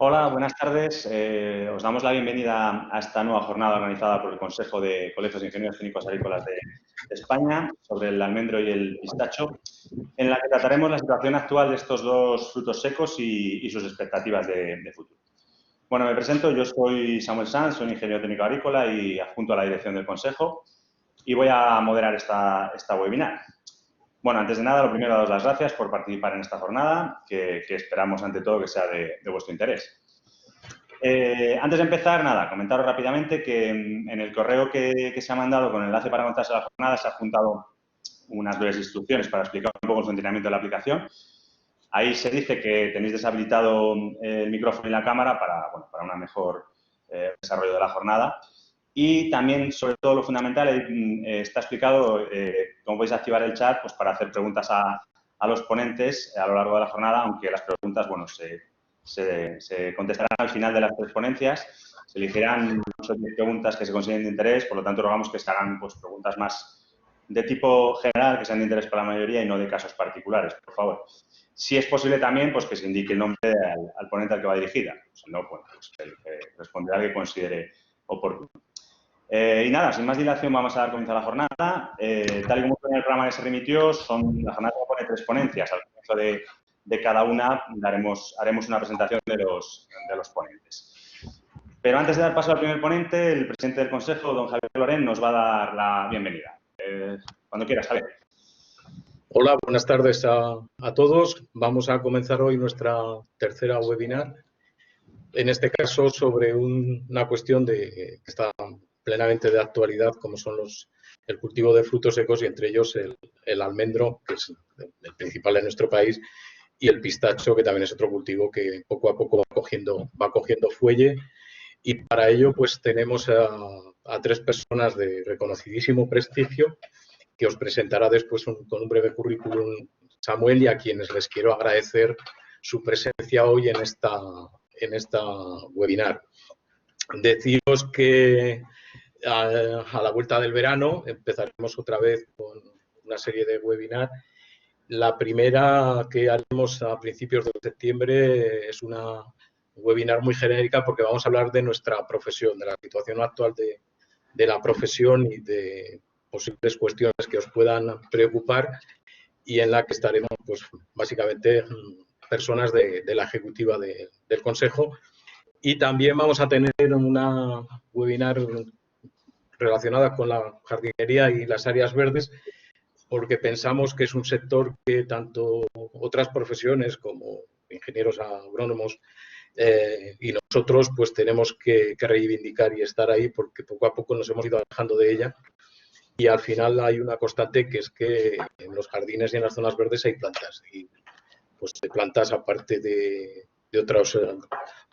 Hola, buenas tardes. Os damos la bienvenida a esta nueva jornada organizada por el Consejo de Colegios de Ingenieros Técnicos Agrícolas de España sobre el almendro y el pistacho, en la que trataremos la situación actual de estos dos frutos secos y sus expectativas de futuro. Bueno, me presento. Yo soy Samuel Sanz, soy ingeniero técnico agrícola y adjunto a la dirección del Consejo y voy a moderar esta webinar. Bueno, antes de nada, lo primero, daros las gracias por participar en esta jornada, que esperamos ante todo que sea de vuestro interés. Antes de empezar, nada, comentaros rápidamente que en el correo que se ha mandado con el enlace para conectarse a la jornada se ha juntado unas breves instrucciones para explicar un poco el funcionamiento de la aplicación. Ahí se dice que tenéis deshabilitado el micrófono y la cámara para un mejor desarrollo de la jornada. Y también, sobre todo, lo fundamental, está explicado cómo podéis activar el chat pues, para hacer preguntas a los ponentes a lo largo de la jornada, aunque las preguntas, bueno, se contestarán al final de las tres ponencias. Se elegirán 8 o 10 preguntas que se consideren de interés, por lo tanto, rogamos que se hagan pues, preguntas más de tipo general, que sean de interés para la mayoría y no de casos particulares, por favor. Si es posible también, pues que se indique el nombre al ponente al que va dirigida. Si no, bueno, pues el que responderá al que considere oportuno. Y nada, sin más dilación, vamos a dar comienzo a la jornada. Tal y como fue en el programa que se remitió, la jornada compone 3 ponencias. Al comienzo de cada una haremos una presentación de los ponentes. Pero antes de dar paso al primer ponente, el presidente del Consejo, don Javier Lorén, nos va a dar la bienvenida. Cuando quieras, Javier. Hola, buenas tardes a todos. Vamos a comenzar hoy nuestra tercera webinar. En este caso, sobre una cuestión que está plenamente de actualidad, como son el cultivo de frutos secos y entre ellos el almendro, que es el principal en nuestro país, y el pistacho, que también es otro cultivo que poco a poco va cogiendo fuelle. Y para ello, pues tenemos a 3 personas de reconocidísimo prestigio que os presentará después con un breve currículum Samuel, y a quienes les quiero agradecer su presencia hoy en esta webinar. Deciros que a la vuelta del verano empezaremos otra vez con una serie de webinars. La primera que haremos a principios de septiembre es una webinar muy genérica porque vamos a hablar de nuestra profesión, de la situación actual de la profesión y de posibles cuestiones que os puedan preocupar, y en la que estaremos, pues, básicamente personas de la ejecutiva del Consejo. Y también vamos a tener una webinar relacionada con la jardinería y las áreas verdes, porque pensamos que es un sector que tanto otras profesiones como ingenieros agrónomos y nosotros pues tenemos que reivindicar y estar ahí, porque poco a poco nos hemos ido alejando de ella. Y al final hay una constante, que es que en los jardines y en las zonas verdes hay plantas. Y pues de plantas, aparte de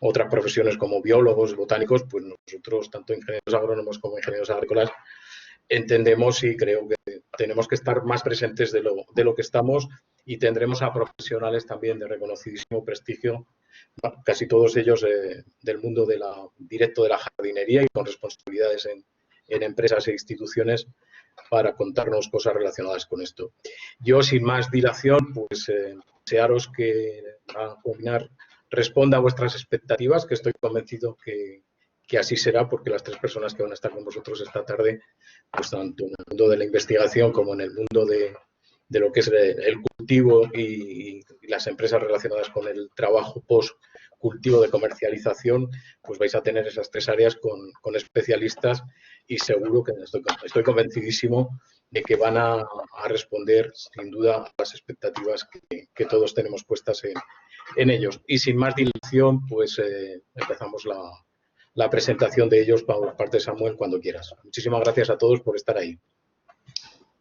otras profesiones como biólogos, botánicos, pues nosotros, tanto ingenieros agrónomos como ingenieros agrícolas, entendemos y creo que tenemos que estar más presentes de lo que estamos, y tendremos a profesionales también de reconocidísimo prestigio, casi todos ellos del mundo directo de la jardinería y con responsabilidades en empresas e instituciones, para contarnos cosas relacionadas con esto. Yo, sin más dilación, pues desearos que la webinar responda a vuestras expectativas, que estoy convencido que así será, porque las 3 personas que van a estar con vosotros esta tarde, pues tanto en el mundo de la investigación como en el mundo de lo que es el cultivo y las empresas relacionadas con el trabajo post-cultivo de comercialización, pues vais a tener esas 3 áreas con especialistas, y seguro que estoy convencidísimo de que van a responder sin duda a las expectativas que todos tenemos puestas en ellos. Y sin más dilación, pues empezamos la presentación de ellos por parte de Samuel, cuando quieras. Muchísimas gracias a todos por estar ahí.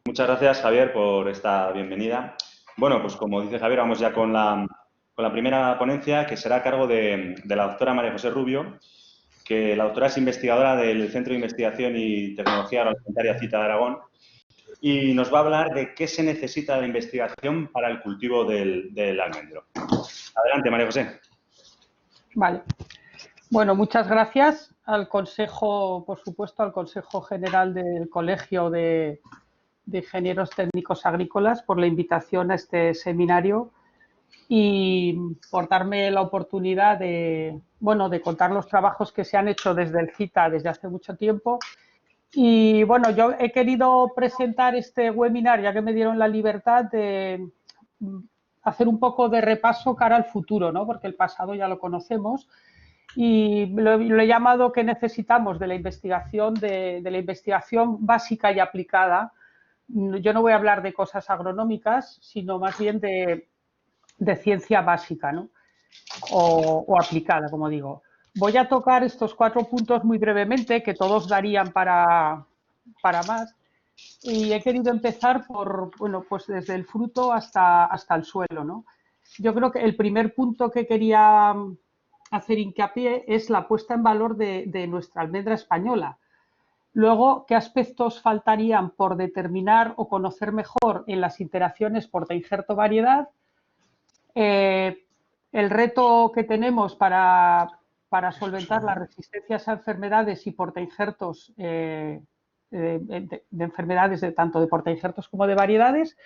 Muchas gracias, Javier, por esta bienvenida. Bueno, pues como dice Javier, vamos ya con la primera ponencia, que será a cargo de la doctora María José Rubio, que la doctora es investigadora del Centro de Investigación y Tecnología Agroalimentaria CITA de Aragón, y nos va a hablar de qué se necesita de investigación para el cultivo del almendro. Adelante, María José. Vale. Bueno, muchas gracias al Consejo, por supuesto, al Consejo General del Colegio de Ingenieros Técnicos Agrícolas por la invitación a este seminario, y por darme la oportunidad de contar los trabajos que se han hecho desde el CITA desde hace mucho tiempo. Y bueno, yo he querido presentar este webinar, ya que me dieron la libertad de hacer un poco de repaso cara al futuro, ¿no? Porque el pasado ya lo conocemos. Y lo he llamado ¿qué necesitamos de la investigación, de la investigación básica y aplicada? Yo no voy a hablar de cosas agronómicas, sino más bien de ciencia básica, ¿no? o aplicada, como digo. Voy a tocar estos 4 puntos muy brevemente, que todos darían para más. Y he querido empezar por, bueno, pues desde el fruto hasta el suelo, ¿no? Yo creo que el primer punto que quería hacer hincapié es la puesta en valor de nuestra almendra española. Luego, ¿qué aspectos faltarían por determinar o conocer mejor en las interacciones porta-injerto-variedad? El reto que tenemos para solventar las resistencias a enfermedades y portainjertos de enfermedades tanto de portainjertos como de variedades,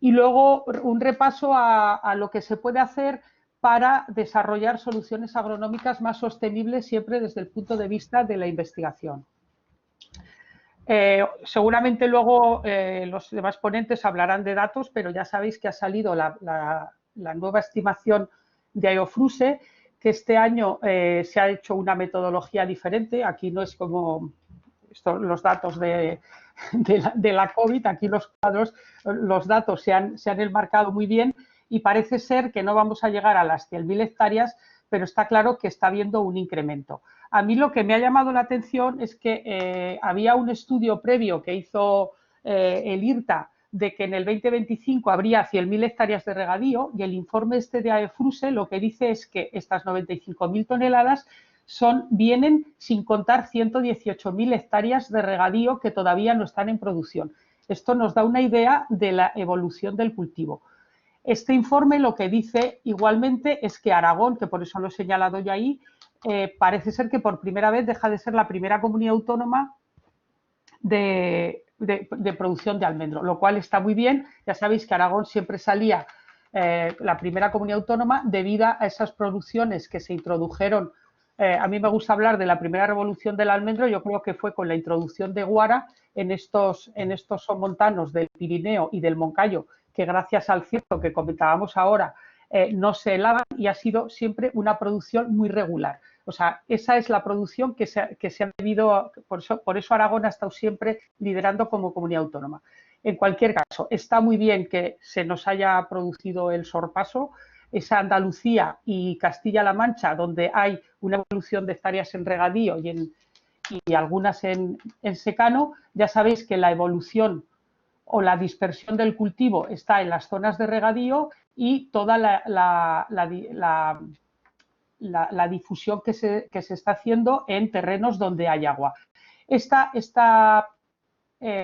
y luego un repaso a lo que se puede hacer para desarrollar soluciones agronómicas más sostenibles siempre desde el punto de vista de la investigación. Seguramente luego los demás ponentes hablarán de datos, pero ya sabéis que ha salido la nueva estimación de IOFRUSE, que este año se ha hecho una metodología diferente. Aquí no es como los datos de la COVID, aquí los cuadros, los datos se han enmarcado muy bien y parece ser que no vamos a llegar a las 100.000 hectáreas, pero está claro que está habiendo un incremento. A mí lo que me ha llamado la atención es que había un estudio previo que hizo el IRTA de que en el 2025 habría 100.000 hectáreas de regadío, y el informe este de AEFRUSE lo que dice es que estas 95.000 toneladas vienen sin contar 118.000 hectáreas de regadío que todavía no están en producción. Esto nos da una idea de la evolución del cultivo. Este informe lo que dice igualmente es que Aragón, que por eso lo he señalado yo ahí, parece ser que por primera vez deja de ser la primera comunidad autónoma de producción de almendro, lo cual está muy bien. Ya sabéis que Aragón siempre salía la primera comunidad autónoma debido a esas producciones que se introdujeron. A mí me gusta hablar de la primera revolución del almendro. Yo creo que fue con la introducción de Guara en estos somontanos del Pirineo y del Moncayo, que gracias al cierzo que comentábamos ahora no se helaban, y ha sido siempre una producción muy regular. O sea, esa es la producción que se ha debido, por eso Aragón ha estado siempre liderando como comunidad autónoma. En cualquier caso, está muy bien que se nos haya producido el sorpaso. Esa Andalucía y Castilla-La Mancha, donde hay una evolución de hectáreas en regadío y algunas en secano, ya sabéis que la evolución o la dispersión del cultivo está en las zonas de regadío, y toda la difusión que se está haciendo en terrenos donde hay agua. Esta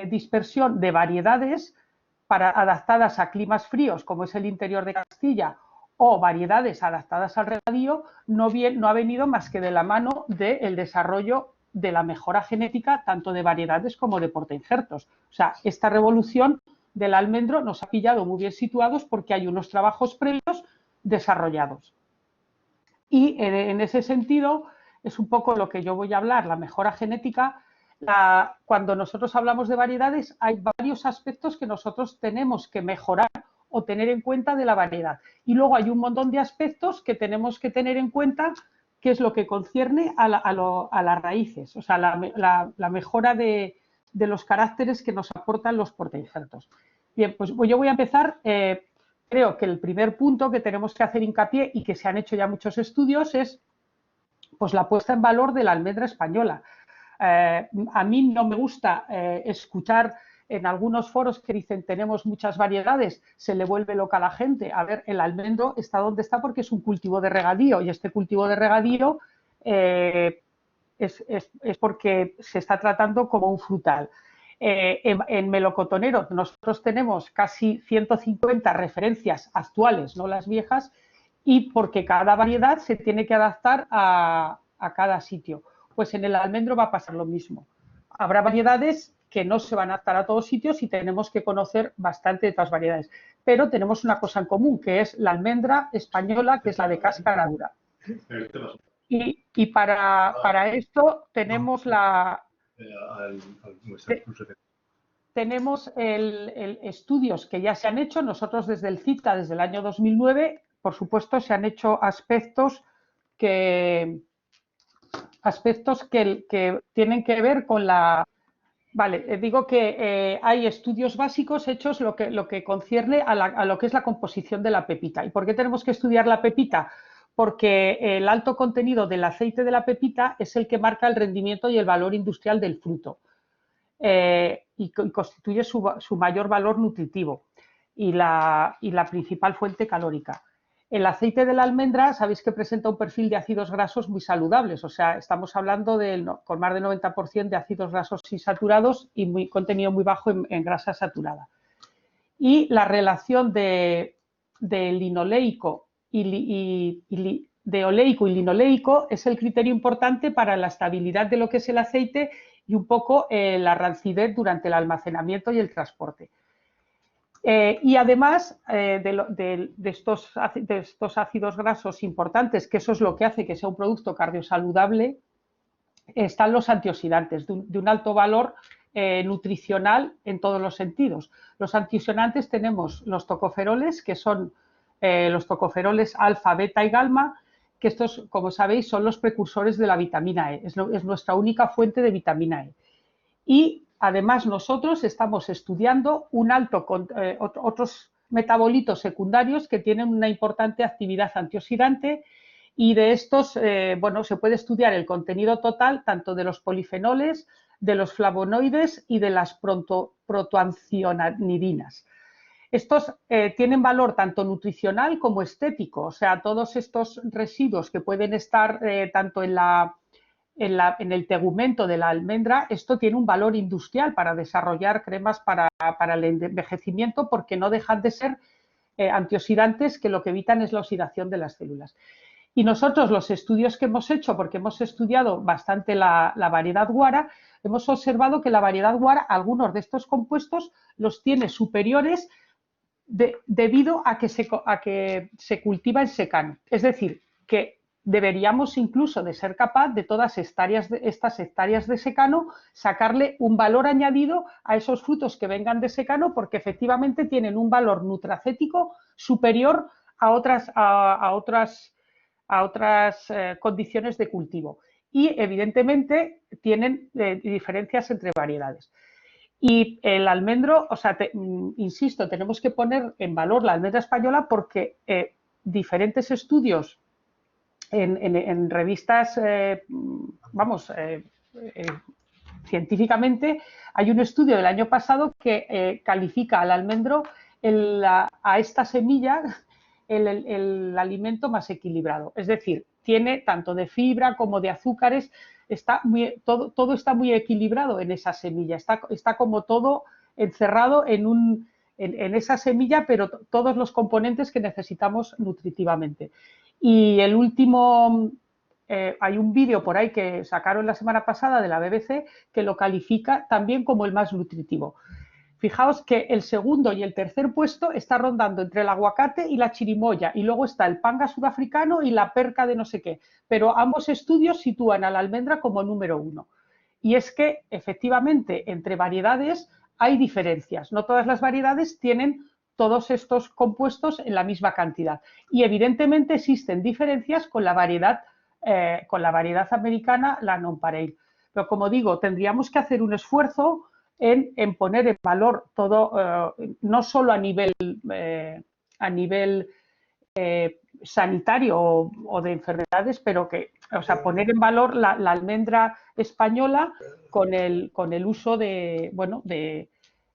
dispersión de variedades adaptadas a climas fríos, como es el interior de Castilla, o variedades adaptadas al regadío, no ha venido más que de la mano del desarrollo de la mejora genética tanto de variedades como de portainjertos. O sea, esta revolución del almendro nos ha pillado muy bien situados porque hay unos trabajos previos desarrollados. Y en ese sentido es un poco lo que yo voy a hablar, la mejora genética. Cuando nosotros hablamos de variedades, hay varios aspectos que nosotros tenemos que mejorar o tener en cuenta de la variedad. Y luego hay un montón de aspectos que tenemos que tener en cuenta, que es lo que concierne a las raíces, o sea, la mejora de los caracteres que nos aportan los portainjertos. Bien, pues yo voy a empezar. Creo que el primer punto que tenemos que hacer hincapié, y que se han hecho ya muchos estudios, es pues la puesta en valor de la almendra española. A mí no me gusta escuchar en algunos foros que dicen tenemos muchas variedades, se le vuelve loca a la gente. A ver, el almendro está donde está porque es un cultivo de regadío, y este cultivo de regadío es porque se está tratando como un frutal. En melocotonero nosotros tenemos casi 150 referencias actuales, no las viejas, y porque cada variedad se tiene que adaptar a cada sitio. Pues en el almendro va a pasar lo mismo. Habrá variedades que no se van a adaptar a todos sitios y tenemos que conocer bastante de otras variedades. pero tenemos una cosa en común, que es la almendra española, que es la de cáscara dura. Y para esto tenemos tenemos estudios que ya se han hecho. Nosotros desde el CITA, desde el año 2009, por supuesto, se han hecho aspectos que tienen que ver con la... Vale, digo que hay estudios básicos hechos lo que concierne a lo que es la composición de la pepita. ¿Y por qué tenemos que estudiar la pepita? Porque el alto contenido del aceite de la pepita es el que marca el rendimiento y el valor industrial del fruto. Y constituye su mayor valor nutritivo y la principal fuente calórica. El aceite de la almendra, sabéis que presenta un perfil de ácidos grasos muy saludables, o sea, estamos hablando con más del 90% de ácidos grasos insaturados y contenido muy bajo en grasa saturada. Y la relación de linoleico y oleico y linoleico es el criterio importante para la estabilidad de lo que es el aceite y un poco la rancidez durante el almacenamiento y el transporte. Y además de estos ácidos grasos importantes, que eso es lo que hace que sea un producto cardiosaludable, están los antioxidantes de un alto valor nutricional en todos los sentidos. Los antioxidantes tenemos los tocoferoles, que son los tocoferoles alfa, beta y gamma, que estos, como sabéis, son los precursores de la vitamina E, es nuestra única fuente de vitamina E. Y además nosotros estamos estudiando otros metabolitos secundarios que tienen una importante actividad antioxidante y de estos, bueno, se puede estudiar el contenido total tanto de los polifenoles, de los flavonoides y de las protoancionanidinas. Estos tienen valor tanto nutricional como estético, o sea, todos estos residuos que pueden estar tanto en el tegumento de la almendra, esto tiene un valor industrial para desarrollar cremas para el envejecimiento porque no dejan de ser antioxidantes que lo que evitan es la oxidación de las células. Y nosotros los estudios que hemos hecho, porque hemos estudiado bastante la variedad guara, hemos observado que la variedad guara, algunos de estos compuestos los tiene superiores debido a que se cultiva en secano. Es decir, que deberíamos incluso de ser capaz de todas estas hectáreas de secano sacarle un valor añadido a esos frutos que vengan de secano porque efectivamente tienen un valor nutracético superior a otras condiciones de cultivo y evidentemente tienen diferencias entre variedades. Y el almendro, o sea, insisto, tenemos que poner en valor la almendra española porque diferentes estudios en revistas, científicamente, hay un estudio del año pasado que califica al almendro, a esta semilla, el alimento más equilibrado. Es decir, tiene tanto de fibra como de azúcares, todo está muy equilibrado en esa semilla, está como todo encerrado en esa semilla, pero todos los componentes que necesitamos nutritivamente. Y el último, hay un vídeo por ahí que sacaron la semana pasada de la BBC que lo califica también como el más nutritivo. Fijaos que el segundo y el tercer puesto está rondando entre el aguacate y la chirimoya y luego está el panga sudafricano y la perca de no sé qué, pero ambos estudios sitúan a la almendra como número 1. Y es que efectivamente entre variedades hay diferencias, no todas las variedades tienen todos estos compuestos en la misma cantidad y evidentemente existen diferencias con la variedad americana, la nonpareil. Pero como digo, tendríamos que hacer un esfuerzo en poner en valor todo, no solo a nivel sanitario o de enfermedades, pero poner en valor la almendra española con el uso de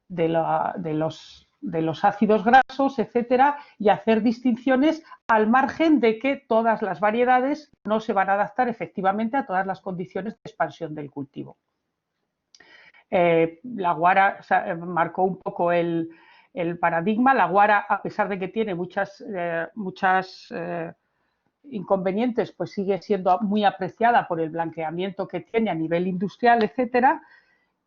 los ácidos grasos, etcétera, y hacer distinciones al margen de que todas las variedades no se van a adaptar efectivamente a todas las condiciones de expansión del cultivo. La guara marcó un poco el paradigma. La guara, a pesar de que tiene muchas inconvenientes, pues sigue siendo muy apreciada por el blanqueamiento que tiene a nivel industrial, etcétera.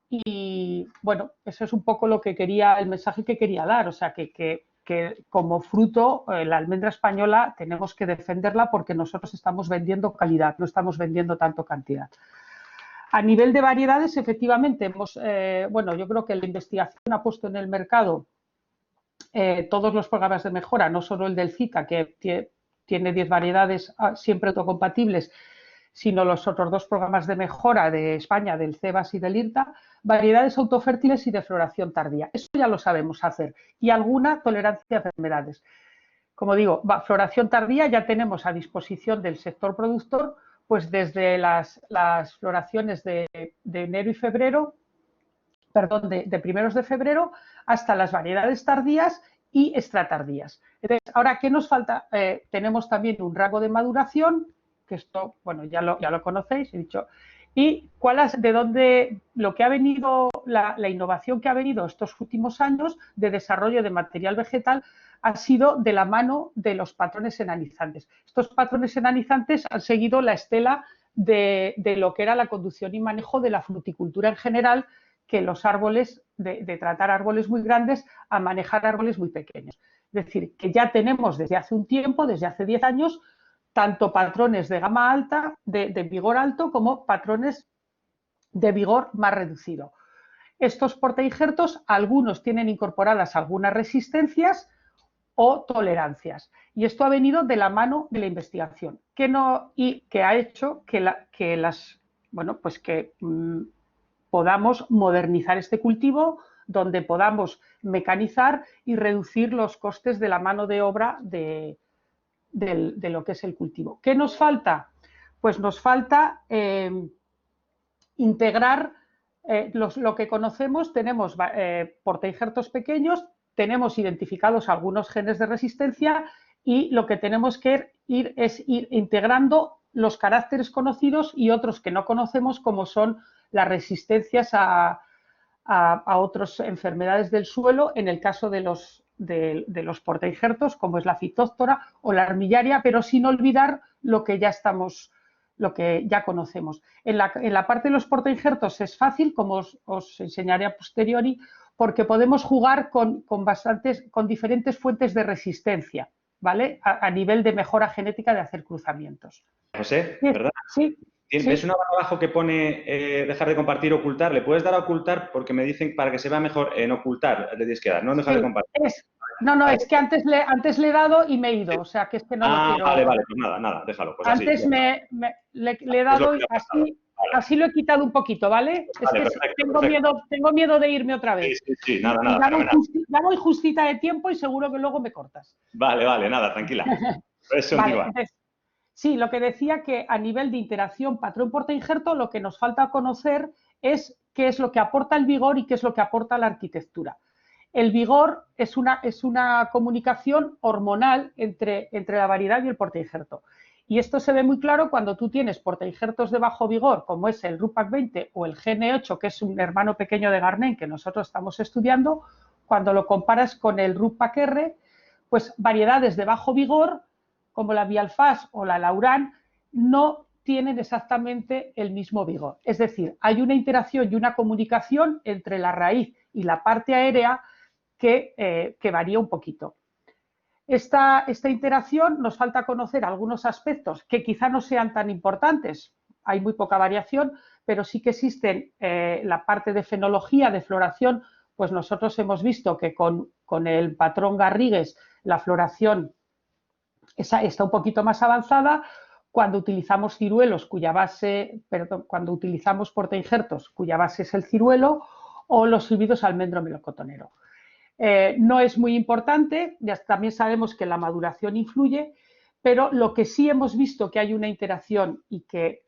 Y bueno, eso es un poco el mensaje que quería dar, o sea, que que como fruto, la almendra española tenemos que defenderla porque nosotros estamos vendiendo calidad, no estamos vendiendo tanto cantidad. A nivel de variedades, efectivamente, bueno, yo creo que la investigación ha puesto en el mercado todos los programas de mejora, no solo el del CICA, que tiene 10 variedades siempre autocompatibles, sino los otros 2 programas de mejora de España, del CEBAS y del IRTA, variedades autofértiles y de floración tardía. Eso ya lo sabemos hacer. Y alguna tolerancia a enfermedades. Como digo, floración tardía ya tenemos a disposición del sector productor, pues desde las floraciones de enero y febrero, perdón, de primeros de febrero, hasta las variedades tardías y extratardías. Entonces, ahora, ¿qué nos falta? Tenemos también un rango de maduración, que esto, bueno, ya lo conocéis, he dicho. Y de dónde, lo que ha venido, la innovación que ha venido estos últimos años de desarrollo de material vegetal ha sido de la mano de los patrones enanizantes. Estos patrones enanizantes han seguido la estela de lo que era la conducción y manejo de la fruticultura en general, que los árboles, de tratar árboles muy grandes a manejar árboles muy pequeños. Es decir, que ya tenemos desde hace un tiempo, desde hace 10 años, tanto patrones de gama alta, de vigor alto, como patrones de vigor más reducido. Estos portainjertos, algunos tienen incorporadas algunas resistencias o tolerancias. Y esto ha venido de la mano de la investigación, y que ha hecho que podamos modernizar este cultivo, donde podamos mecanizar y reducir los costes de la mano de obra de lo que es el cultivo. ¿Qué nos falta? Pues nos falta integrar lo que conocemos. Tenemos portainjertos pequeños, tenemos identificados algunos genes de resistencia y lo que tenemos que ir integrando los caracteres conocidos y otros que no conocemos, como son las resistencias a otras enfermedades del suelo, en el caso de los portainjertos, como es la fitóctora o la armillaria, pero sin olvidar lo que ya conocemos. En la parte de los portainjertos es fácil, como os enseñaré a posteriori, porque podemos jugar con diferentes fuentes de resistencia, ¿vale? A nivel de mejora genética de hacer cruzamientos. José, ¿verdad? Sí. ¿Ves una barra abajo que pone dejar de compartir, ocultar? ¿Le puedes dar a ocultar? Porque me dicen para que se vea mejor en ocultar, le tienes que dar, no en dejar de compartir. Es que antes le he dado y me he ido, o sea que es que no lo quiero. Vale, pues nada, déjalo. Pues antes así, le he dado y así lo he quitado un poquito, ¿vale? Pues vale, es que perfecto. tengo miedo de irme otra vez. Sí, nada. Ya voy justita de tiempo y seguro que luego me cortas. Vale, nada, tranquila. Vale, sí, lo que decía, que a nivel de interacción patrón-portainjerto, lo que nos falta conocer es qué es lo que aporta el vigor y qué es lo que aporta la arquitectura. El vigor es una comunicación hormonal entre la variedad y el portainjerto. Y esto se ve muy claro cuando tú tienes portainjertos de bajo vigor, como es el Rupac 20 o el GN8, que es un hermano pequeño de Garnén que nosotros estamos estudiando. Cuando lo comparas con el Rupac R, pues variedades de bajo vigor, como la Bialfas o la Laurán, no tienen exactamente el mismo vigor. Es decir, hay una interacción y una comunicación entre la raíz y la parte aérea que varía un poquito. Esta interacción nos falta conocer algunos aspectos que quizá no sean tan importantes. Hay muy poca variación, pero sí que existen la parte de fenología, de floración. Pues nosotros hemos visto que con el patrón Garrigues la floración está un poquito más avanzada. Cuando utilizamos ciruelos cuando utilizamos portainjertos cuya base es el ciruelo, o los híbridos almendro melocotonero. No es muy importante, también sabemos que la maduración influye, pero lo que sí hemos visto que hay una interacción y que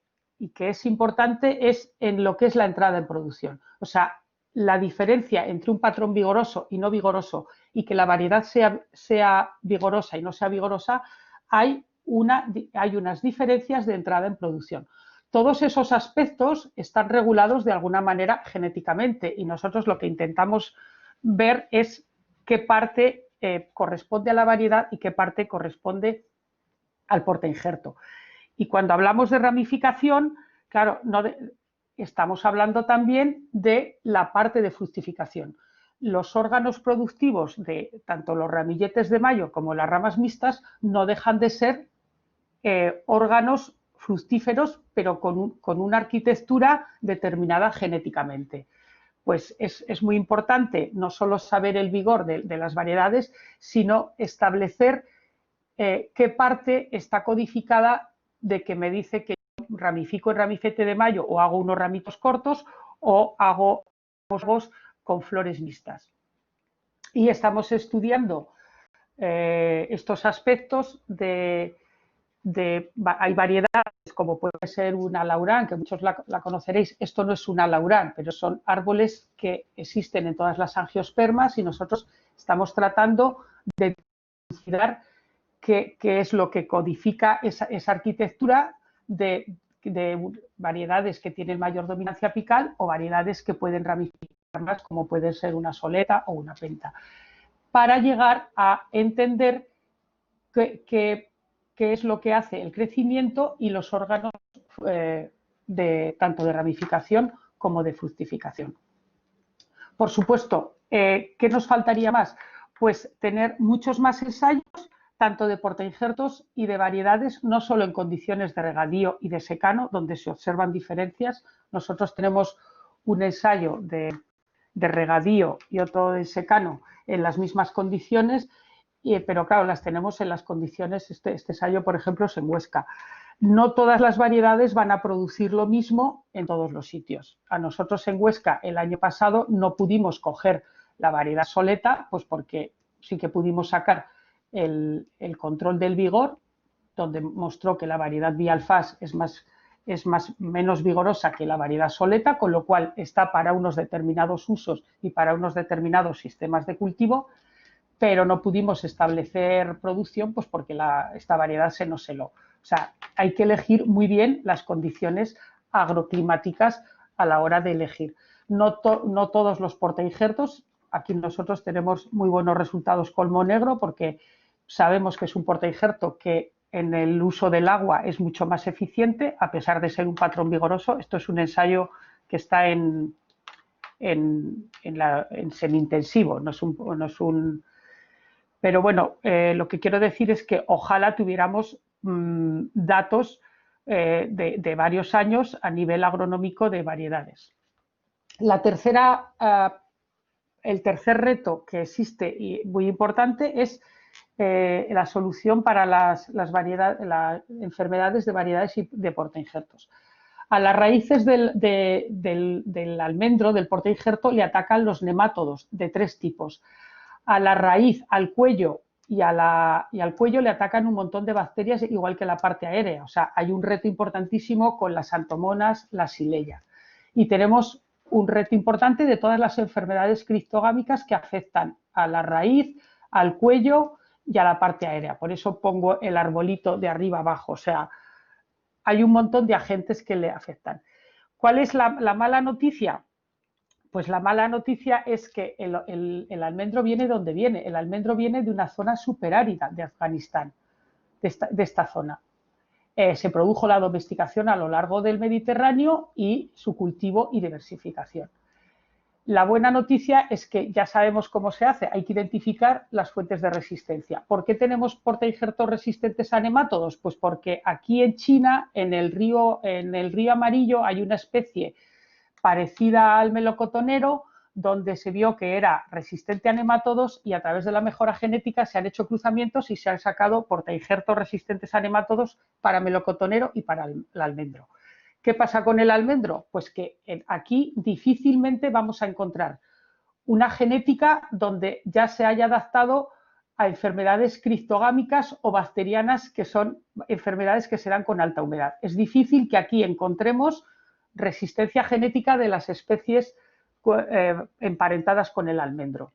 es importante es en lo que es la entrada en producción. O sea, la diferencia entre un patrón vigoroso y no vigoroso, y que la variedad sea vigorosa y no sea vigorosa, hay unas diferencias de entrada en producción. Todos esos aspectos están regulados de alguna manera genéticamente, y nosotros lo que intentamos ver es qué parte corresponde a la variedad y qué parte corresponde al portainjerto. Y cuando hablamos de ramificación, claro, estamos hablando también de la parte de fructificación. los órganos productivos de tanto los ramilletes de mayo como las ramas mixtas no dejan de ser órganos fructíferos, pero con una arquitectura determinada genéticamente. Pues es muy importante no solo saber el vigor de las variedades, sino establecer qué parte está codificada de que me dice que ramifico el ramillete de mayo o hago unos ramitos cortos o hago con flores mixtas. Y estamos estudiando estos aspectos hay variedades como puede ser una laurán, que muchos la conoceréis. Esto no es una laurán, pero son árboles que existen en todas las angiospermas y nosotros estamos tratando de considerar qué es lo que codifica esa arquitectura de variedades que tienen mayor dominancia apical o variedades que pueden ramificar más, como pueden ser una soleta o una penta, para llegar a entender qué es lo que hace el crecimiento y los órganos tanto de ramificación como de fructificación. Por supuesto, ¿qué nos faltaría más? Pues tener muchos más ensayos, tanto de portainjertos y de variedades, no solo en condiciones de regadío y de secano, donde se observan diferencias. Nosotros tenemos un ensayo de regadío y otro de secano en las mismas condiciones, pero claro, las tenemos en las condiciones, este ensayo, por ejemplo, es en Huesca. No todas las variedades van a producir lo mismo en todos los sitios. A nosotros en Huesca el año pasado no pudimos coger la variedad soleta, pues porque sí que pudimos sacar el control del vigor, donde mostró que la variedad Bialfas es menos vigorosa que la variedad soleta, con lo cual está para unos determinados usos y para unos determinados sistemas de cultivo, pero no pudimos establecer producción pues porque esta variedad se nos heló. O sea, hay que elegir muy bien las condiciones agroclimáticas a la hora de elegir. No todos los portainjertos, aquí nosotros tenemos muy buenos resultados con Colmo Negro porque sabemos que es un portainjerto que en el uso del agua es mucho más eficiente, a pesar de ser un patrón vigoroso. Esto es un ensayo que está en semi-intensivo, no es un pero bueno, lo que quiero decir es que ojalá tuviéramos datos de varios años a nivel agronómico de variedades. El tercer reto que existe y muy importante es la solución para las enfermedades de variedades y de portainjertos. A las raíces del almendro, del portainjerto, le atacan los nemátodos de 3 tipos. A la raíz, al cuello y al cuello le atacan un montón de bacterias, igual que la parte aérea. O sea, hay un reto importantísimo con las Xanthomonas, la Xylella. Y tenemos un reto importante de todas las enfermedades criptogámicas que afectan a la raíz, al cuello y a la parte aérea. Por eso pongo el arbolito de arriba abajo. O sea, hay un montón de agentes que le afectan. ¿Cuál es la mala noticia? Pues la mala noticia es que el almendro viene de donde viene. El almendro viene de una zona superárida de Afganistán, de esta zona. Se produjo la domesticación a lo largo del Mediterráneo y su cultivo y diversificación. La buena noticia es que ya sabemos cómo se hace. Hay que identificar las fuentes de resistencia. ¿Por qué tenemos portainjertos resistentes a nemátodos? Pues porque aquí en China, en el río Amarillo, hay una especie parecida al melocotonero, donde se vio que era resistente a nemátodos y a través de la mejora genética se han hecho cruzamientos y se han sacado portainjertos resistentes a nemátodos para melocotonero y para el almendro. ¿Qué pasa con el almendro? Pues que aquí difícilmente vamos a encontrar una genética donde ya se haya adaptado a enfermedades criptogámicas o bacterianas, que son enfermedades que se dan con alta humedad. Es difícil que aquí encontremos resistencia genética de las especies emparentadas con el almendro.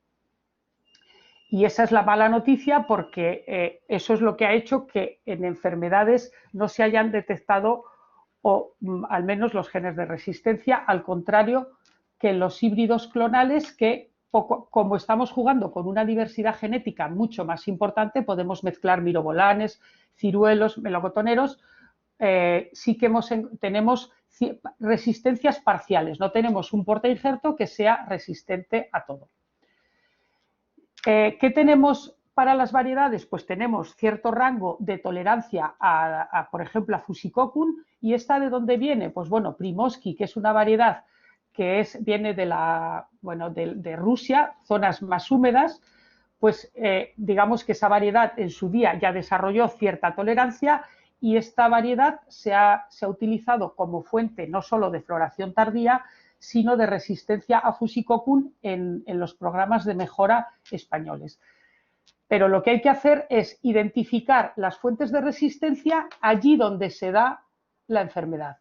Y esa es la mala noticia porque eso es lo que ha hecho que en enfermedades no se hayan detectado o al menos los genes de resistencia, al contrario que en los híbridos clonales que como estamos jugando con una diversidad genética mucho más importante, podemos mezclar mirobolanes, ciruelos, melocotoneros, sí que tenemos resistencias parciales, no tenemos un portainjerto que sea resistente a todo. ¿Qué tenemos para las variedades? Pues tenemos cierto rango de tolerancia por ejemplo, a Fusicoccum. ¿Y esta de dónde viene? Pues bueno, Primoski, que es una variedad que viene de Rusia, zonas más húmedas, pues digamos que esa variedad en su día ya desarrolló cierta tolerancia y esta variedad se ha utilizado como fuente no solo de floración tardía, sino de resistencia a Fusicoccum en los programas de mejora españoles. Pero lo que hay que hacer es identificar las fuentes de resistencia allí donde se da la enfermedad.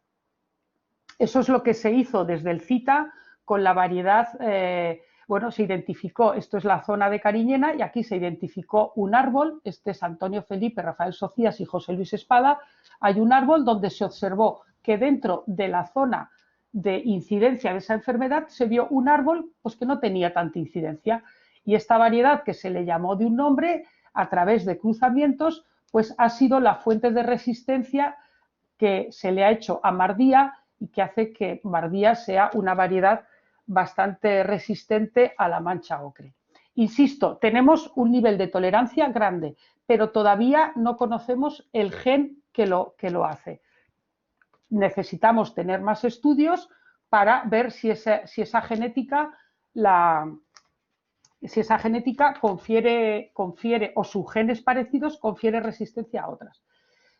Eso es lo que se hizo desde el CITA con la variedad, se identificó, esto es la zona de Cariñena, y aquí se identificó un árbol, este es Antonio Felipe, Rafael Socias y José Luis Espada. Hay un árbol donde se observó que dentro de la zona de incidencia de esa enfermedad se vio un árbol pues, que no tenía tanta incidencia. Y esta variedad, que se le llamó de un nombre, a través de cruzamientos, pues ha sido la fuente de resistencia que se le ha hecho a Mardía y que hace que Mardía sea una variedad bastante resistente a la mancha ocre. Insisto, tenemos un nivel de tolerancia grande, pero todavía no conocemos el gen que lo hace. Necesitamos tener más estudios para ver si esa genética confiere, o sus genes parecidos confiere resistencia a otras.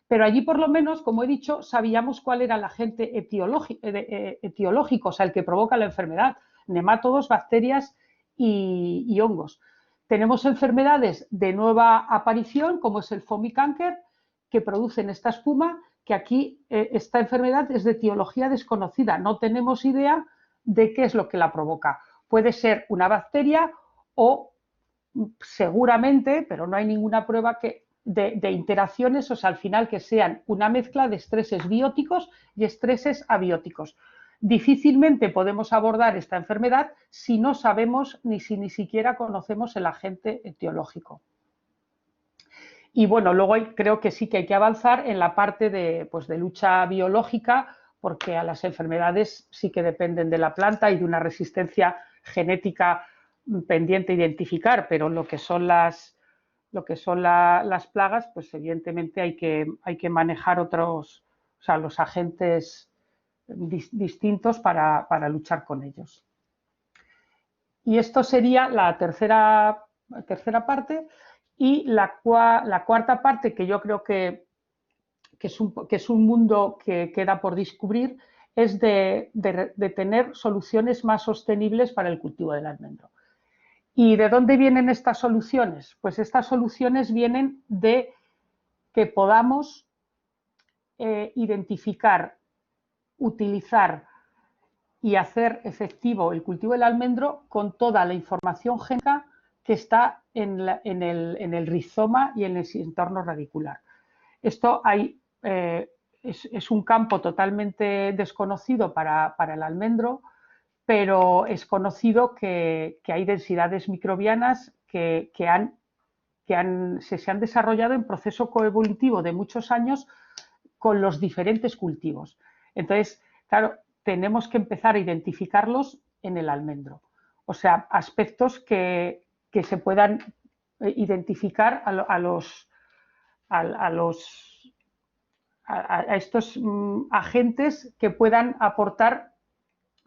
Pero allí, por lo menos, como he dicho, sabíamos cuál era el agente etiológico, o sea, el que provoca la enfermedad: nemátodos, bacterias y hongos. Tenemos enfermedades de nueva aparición, como es el Foamy-Canker, que producen esta espuma, que aquí esta enfermedad es de etiología desconocida. No tenemos idea de qué es lo que la provoca. Puede ser una bacteria o seguramente, pero no hay ninguna prueba de interacciones, o sea, al final que sean una mezcla de estreses bióticos y estreses abióticos. Difícilmente podemos abordar esta enfermedad si no sabemos ni siquiera conocemos el agente etiológico. Y bueno, luego creo que sí que hay que avanzar en la parte de lucha biológica, porque a las enfermedades sí que dependen de la planta y de una resistencia genética pendiente identificar, pero lo que son las plagas, pues evidentemente hay que manejar los agentes distintos para luchar con ellos. Y esto sería la tercera parte. Y la cuarta parte, que yo creo que es un mundo que queda por descubrir, es de tener soluciones más sostenibles para el cultivo del almendro. ¿Y de dónde vienen estas soluciones? Pues estas soluciones vienen de que podamos identificar, utilizar y hacer efectivo el cultivo del almendro con toda la información genética que está en el rizoma y en el entorno radicular. Esto es un campo totalmente desconocido para el almendro, pero es conocido que hay densidades microbianas que se han desarrollado en proceso coevolutivo de muchos años con los diferentes cultivos. Entonces, claro, tenemos que empezar a identificarlos en el almendro. O sea, aspectos que se puedan identificar a estos agentes que puedan aportar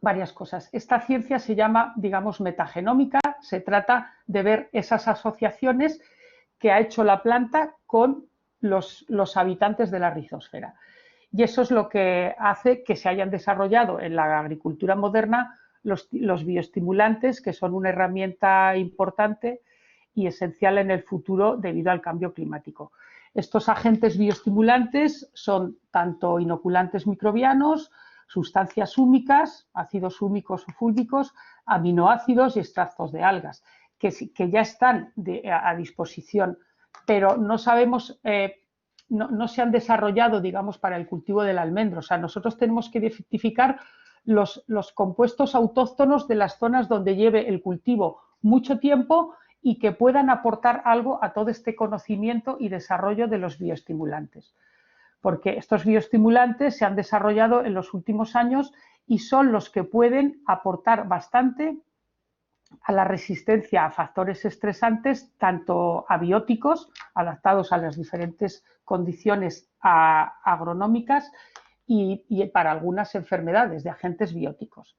varias cosas. Esta ciencia se llama, digamos, metagenómica. Se trata de ver esas asociaciones que ha hecho la planta con los habitantes de la rizosfera. Y eso es lo que hace que se hayan desarrollado en la agricultura moderna los bioestimulantes, que son una herramienta importante y esencial en el futuro debido al cambio climático. Estos agentes bioestimulantes son tanto inoculantes microbianos, sustancias húmicas, ácidos húmicos o fúlbicos, aminoácidos y extractos de algas, que ya están a disposición, pero no sabemos, no se han desarrollado, digamos, para el cultivo del almendro. O sea, nosotros tenemos que identificar los compuestos autóctonos de las zonas donde lleve el cultivo mucho tiempo y que puedan aportar algo a todo este conocimiento y desarrollo de los bioestimulantes. Porque estos bioestimulantes se han desarrollado en los últimos años y son los que pueden aportar bastante a la resistencia a factores estresantes, tanto abióticos, adaptados a las diferentes condiciones agronómicas, y para algunas enfermedades de agentes bióticos.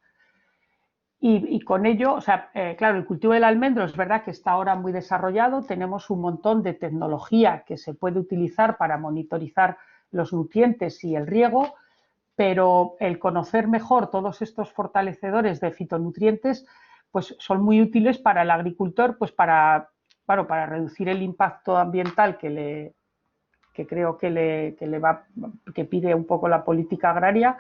Y con ello, o sea, claro, el cultivo del almendro es verdad que está ahora muy desarrollado, tenemos un montón de tecnología que se puede utilizar para monitorizar los nutrientes y el riego, pero el conocer mejor todos estos fortalecedores de fitonutrientes pues son muy útiles para el agricultor, pues para reducir el impacto ambiental que creo que pide un poco la política agraria,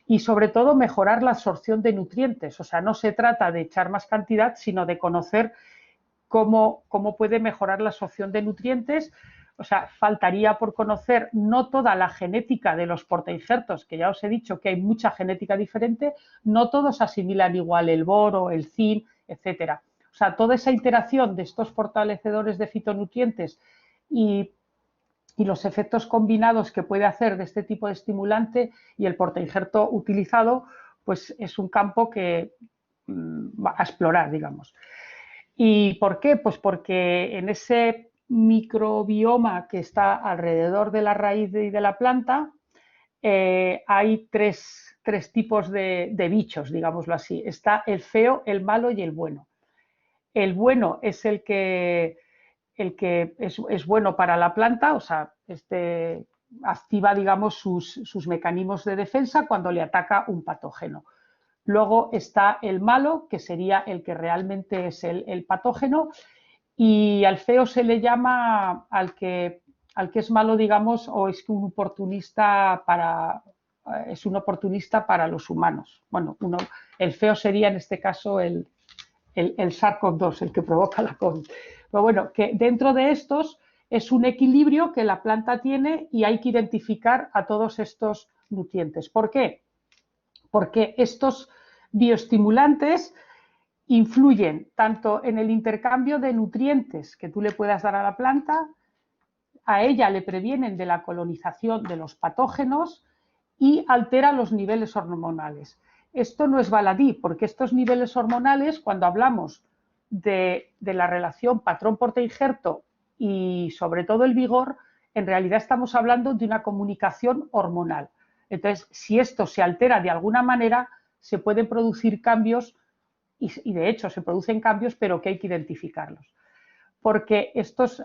y sobre todo mejorar la absorción de nutrientes. O sea, no se trata de echar más cantidad, sino de conocer cómo puede mejorar la absorción de nutrientes. O sea, faltaría por conocer no toda la genética de los portainjertos, que ya os he dicho que hay mucha genética diferente, no todos asimilan igual el boro, el zinc, etcétera. O sea, toda esa interacción de estos fortalecedores de fitonutrientes y los efectos combinados que puede hacer de este tipo de estimulante y el portainjerto utilizado, pues es un campo que va a explorar, digamos. ¿Y por qué? Pues porque en ese microbioma que está alrededor de la raíz y de la planta hay tres tipos de bichos, digámoslo así. Está el feo, el malo y el bueno. El bueno es el que es bueno para la planta, o sea, activa, digamos, sus mecanismos de defensa cuando le ataca un patógeno. Luego está el malo, que sería el que realmente es el patógeno, y al feo se le llama al que es malo, digamos, o es un oportunista para los humanos. Bueno, el feo sería en este caso el SARS-CoV-2, el que provoca la COVID. Pero bueno, que dentro de estos es un equilibrio que la planta tiene y hay que identificar a todos estos nutrientes. ¿Por qué? Porque estos bioestimulantes influyen tanto en el intercambio de nutrientes que tú le puedas dar a la planta, a ella le previenen de la colonización de los patógenos y alteran los niveles hormonales. Esto no es baladí, porque estos niveles hormonales, cuando hablamos de la relación patrón-portainjerto y sobre todo el vigor, en realidad estamos hablando de una comunicación hormonal. Entonces, si esto se altera de alguna manera, se pueden producir cambios, y de hecho se producen cambios, pero que hay que identificarlos. Porque estos,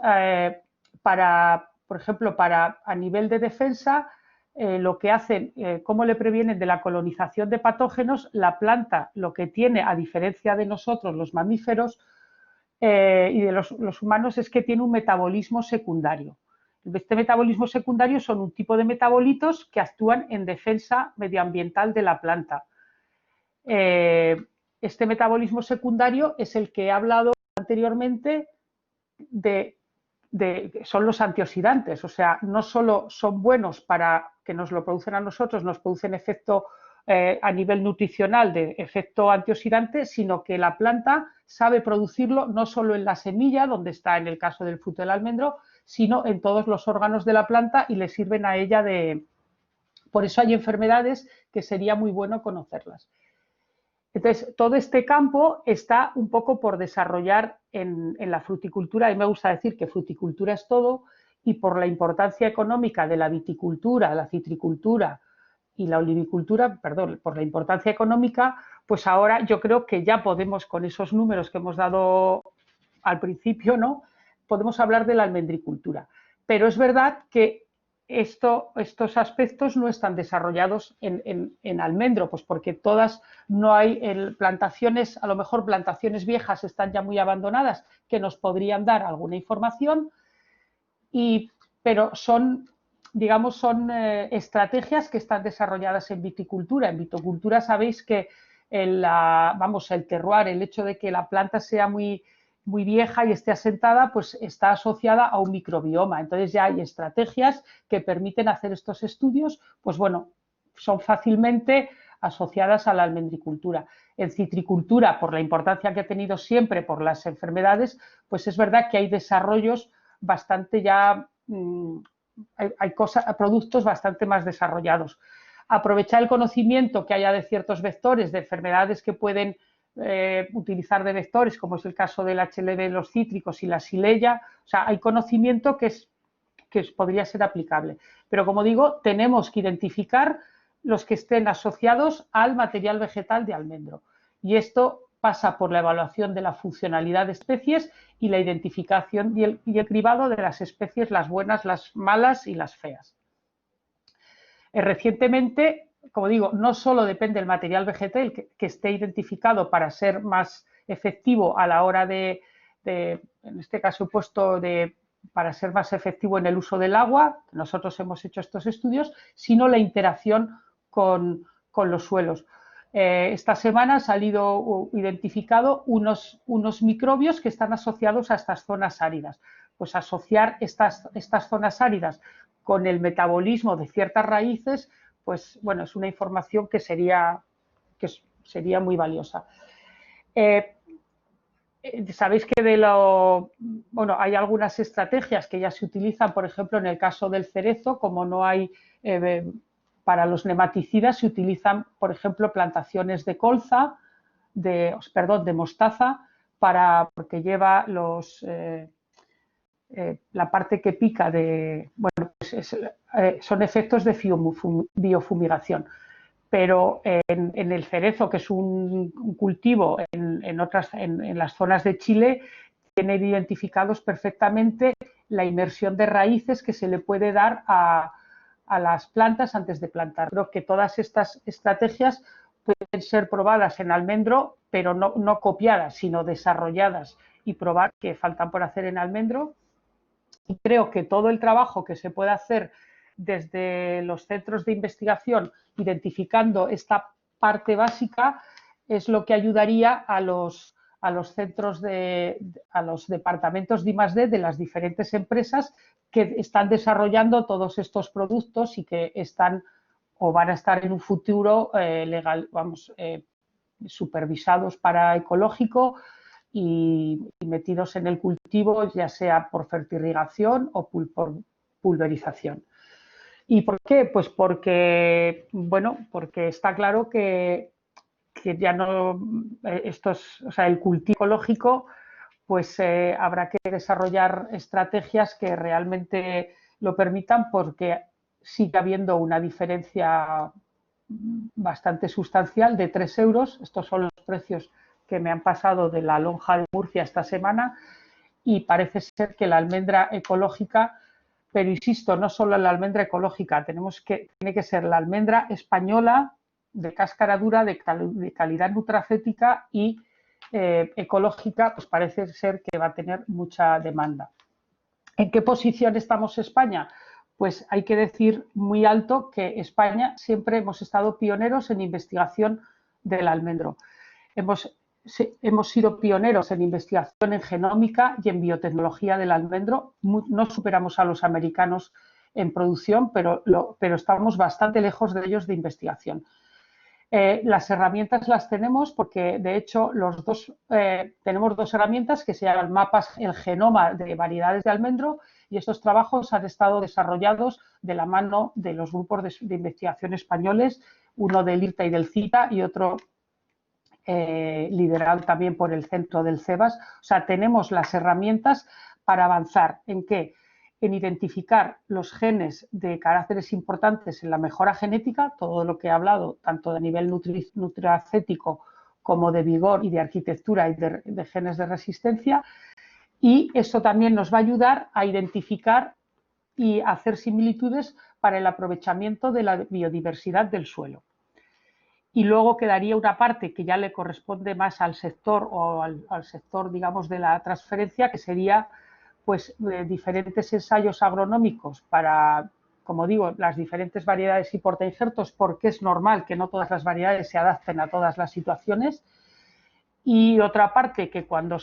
por ejemplo, a nivel de defensa, lo que hacen, cómo le previenen de la colonización de patógenos, la planta lo que tiene, a diferencia de nosotros, los mamíferos y de los humanos, es que tiene un metabolismo secundario. Este metabolismo secundario son un tipo de metabolitos que actúan en defensa medioambiental de la planta. Este metabolismo secundario es el que he hablado anteriormente son los antioxidantes, o sea, no solo son buenos para que nos lo producen a nosotros, nos producen efecto a nivel nutricional de efecto antioxidante, sino que la planta sabe producirlo no solo en la semilla, donde está en el caso del fruto del almendro, sino en todos los órganos de la planta y le sirven a ella de... Por eso hay enfermedades que sería muy bueno conocerlas. Entonces, todo este campo está un poco por desarrollar en la fruticultura, y me gusta decir que fruticultura es todo, y por la importancia económica de la viticultura, la citricultura y la olivicultura, perdón, por la importancia económica, pues ahora yo creo que ya podemos, con esos números que hemos dado al principio, ¿no?, podemos hablar de la almendricultura. Pero es verdad que estos aspectos no están desarrollados en almendro, pues porque todas no hay plantaciones, a lo mejor plantaciones viejas están ya muy abandonadas que nos podrían dar alguna información, pero son, digamos, estrategias que están desarrolladas en viticultura. En viticultura sabéis que el terroir, el hecho de que la planta sea muy vieja y esté asentada, pues está asociada a un microbioma. Entonces ya hay estrategias que permiten hacer estos estudios, pues bueno, son fácilmente asociadas a la almendricultura. En citricultura, por la importancia que ha tenido siempre por las enfermedades, pues es verdad que hay desarrollos bastante ya, hay productos bastante más desarrollados. Aprovechar el conocimiento que haya de ciertos vectores, de enfermedades que pueden utilizar de vectores, como es el caso del HLB, los cítricos y la xylella. O sea, hay conocimiento que podría ser aplicable. Pero, como digo, tenemos que identificar los que estén asociados al material vegetal de almendro. Y esto pasa por la evaluación de la funcionalidad de especies y la identificación y el cribado de las especies, las buenas, las malas y las feas. Recientemente, como digo, no solo depende del material vegetal que esté identificado para ser más efectivo a la hora de en este caso he puesto para ser más efectivo en el uso del agua, nosotros hemos hecho estos estudios, sino la interacción con los suelos. Esta semana ha salido identificado unos microbios que están asociados a estas zonas áridas. Pues asociar estas zonas áridas con el metabolismo de ciertas raíces, pues bueno, es una información que sería muy valiosa. Sabéis que hay algunas estrategias que ya se utilizan, por ejemplo, en el caso del cerezo, como no hay para los nematicidas, se utilizan, por ejemplo, plantaciones de colza, de mostaza, porque lleva la parte que pica son efectos de biofumigación. Pero en el cerezo, que es un cultivo en las zonas de Chile, tienen identificados perfectamente la inmersión de raíces que se le puede dar a las plantas antes de plantar. Creo que todas estas estrategias pueden ser probadas en almendro, pero no copiadas, sino desarrolladas y probar, que faltan por hacer en almendro. Y creo que todo el trabajo que se puede hacer desde los centros de investigación, identificando esta parte básica, es lo que ayudaría a los centros a los departamentos de I+D de las diferentes empresas que están desarrollando todos estos productos y que están o van a estar en un futuro supervisados para ecológico y metidos en el cultivo, ya sea por fertirrigación o por pulverización. ¿Y por qué? Pues porque está claro que ya no el cultivo ecológico, pues habrá que desarrollar estrategias que realmente lo permitan, porque sigue habiendo una diferencia bastante sustancial de 3 euros. Estos son los precios que me han pasado de la lonja de Murcia esta semana, y parece ser que la almendra ecológica, pero insisto, no solo la almendra ecológica, tiene que ser la almendra española de cáscara dura, de calidad nutracéutica y ecológica, pues parece ser que va a tener mucha demanda. ¿En qué posición estamos España? Pues hay que decir muy alto que España siempre hemos estado pioneros en investigación del almendro. Hemos sido pioneros en investigación en genómica y en biotecnología del almendro. No superamos a los americanos en producción, pero estamos bastante lejos de ellos de investigación. Las herramientas las tenemos porque, de hecho, tenemos 2 herramientas que se llaman mapas, el genoma de variedades de almendro, y estos trabajos han estado desarrollados de la mano de los grupos de investigación españoles, uno del IRTA y del CITA y otro liderado también por el centro del CEBAS. O sea, tenemos las herramientas para avanzar en qué, en identificar los genes de caracteres importantes en la mejora genética, todo lo que he hablado, tanto de nivel nutracéutico como de vigor y de arquitectura y de genes de resistencia, y eso también nos va a ayudar a identificar y hacer similitudes para el aprovechamiento de la biodiversidad del suelo. Y luego quedaría una parte que ya le corresponde más al sector o al sector, digamos, de la transferencia, que sería pues diferentes ensayos agronómicos para, como digo, las diferentes variedades y portainjertos, porque es normal que no todas las variedades se adapten a todas las situaciones. Y otra parte que cuando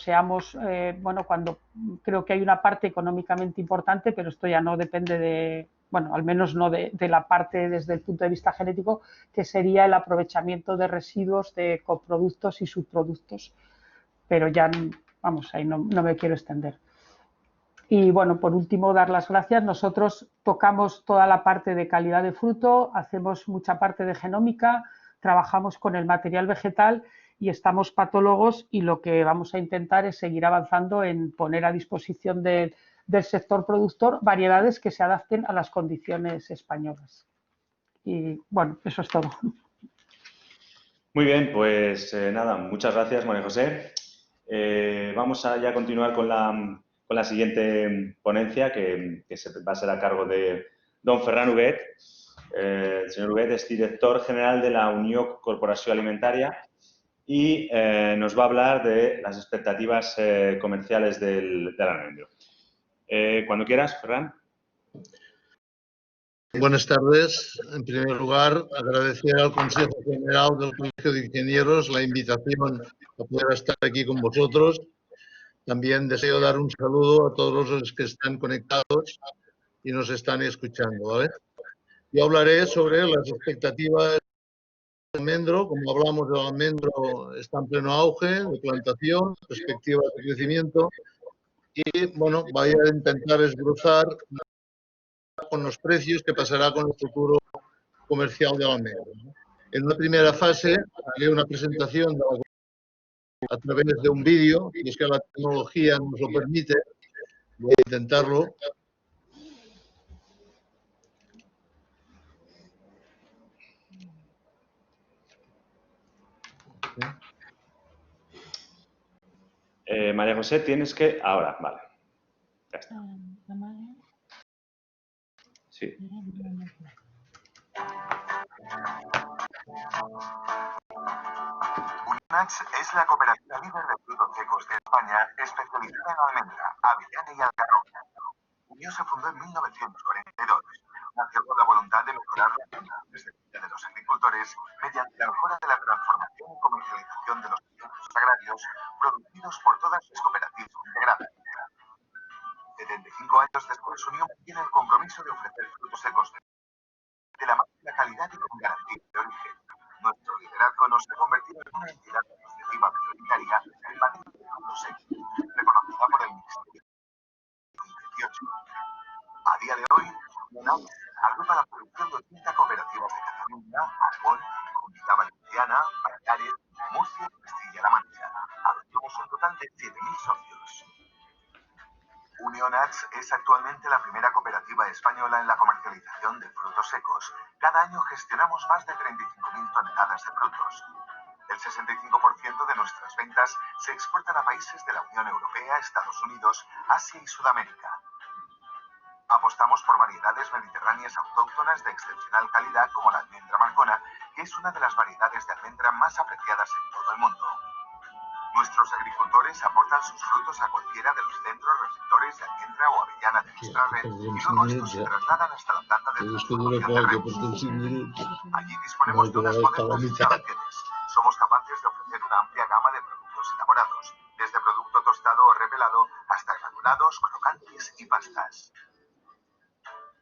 cuando creo que hay una parte económicamente importante, pero esto ya no depende al menos no de la parte desde el punto de vista genético, que sería el aprovechamiento de residuos de coproductos y subproductos. Pero ya, ahí no me quiero extender. Y bueno, por último, dar las gracias. Nosotros tocamos toda la parte de calidad de fruto, hacemos mucha parte de genómica, trabajamos con el material vegetal y estamos patólogos, y lo que vamos a intentar es seguir avanzando en poner a disposición del sector productor variedades que se adapten a las condiciones españolas. Y bueno, eso es todo. Muy bien, pues nada, muchas gracias, María José. Vamos a ya continuar con la siguiente ponencia, que va a ser a cargo de don Ferran Huguet. El señor Huguet es director general de la Unió Corporació Alimentària y nos va a hablar de las expectativas comerciales del almendro. Cuando quieras, Ferran. Buenas tardes. En primer lugar, agradecer al Consejo General del Colegio de Ingenieros la invitación a poder estar aquí con vosotros. También deseo dar un saludo a todos los que están conectados y nos están escuchando, ¿vale? Yo hablaré sobre las expectativas del almendro. Como hablamos, del almendro está en pleno auge de plantación, perspectivas de crecimiento y, bueno, voy a intentar esbozar con los precios que pasará con el futuro comercial del almendro. En una primera fase haré una presentación a través de un vídeo, y es que la tecnología nos lo permite. Voy a intentarlo. María José, tienes que... Ahora, vale. Ya está. Sí. Unionax es la cooperativa líder de frutos secos de España, especializada en almendra, avellana y algarroba. Unió se fundó en 1942. Nació con la voluntad de mejorar las condiciones de vida de los agricultores mediante la mejora de la transformación y comercialización de los productos agrarios producidos por todas las cooperativas integradas. 75 años después, Unión tiene el compromiso de ofrecer frutos secos de la máxima calidad y con garantía de origen. Nuestro liderazgo nos ha convertido en una entidad administrativa prioritaria en materia de frutos secos, reconocida por el Ministerio de 2018. A día de hoy, UNAM agrupa la producción de 80 cooperativas de Cataluña, Aragón, Comunidad Valenciana, Baleares, Murcia y Castilla-La Mancha. Agregamos un total de 7.000 socios. Unionax es actualmente la primera cooperativa española en la comercialización de frutos secos. Cada año gestionamos más de 35.000 toneladas de frutos. El 65% de nuestras ventas se exportan a países de la Unión Europea, Estados Unidos, Asia y Sudamérica. Apostamos por variedades mediterráneas autóctonas de excepcional calidad como la almendra marcona, que es una de las variedades de almendra más apreciadas en todo el mundo. Nuestros agricultores aportan sus frutos a cualquiera de los centros receptores de almendra o avellana de nuestra red y luego estos se trasladan hasta la planta de transformación de Reus. Allí disponemos de unas modernas instalaciones. Somos capaces de ofrecer una amplia gama de productos elaborados, desde producto tostado o revelado hasta granulados, crocantes y pastas.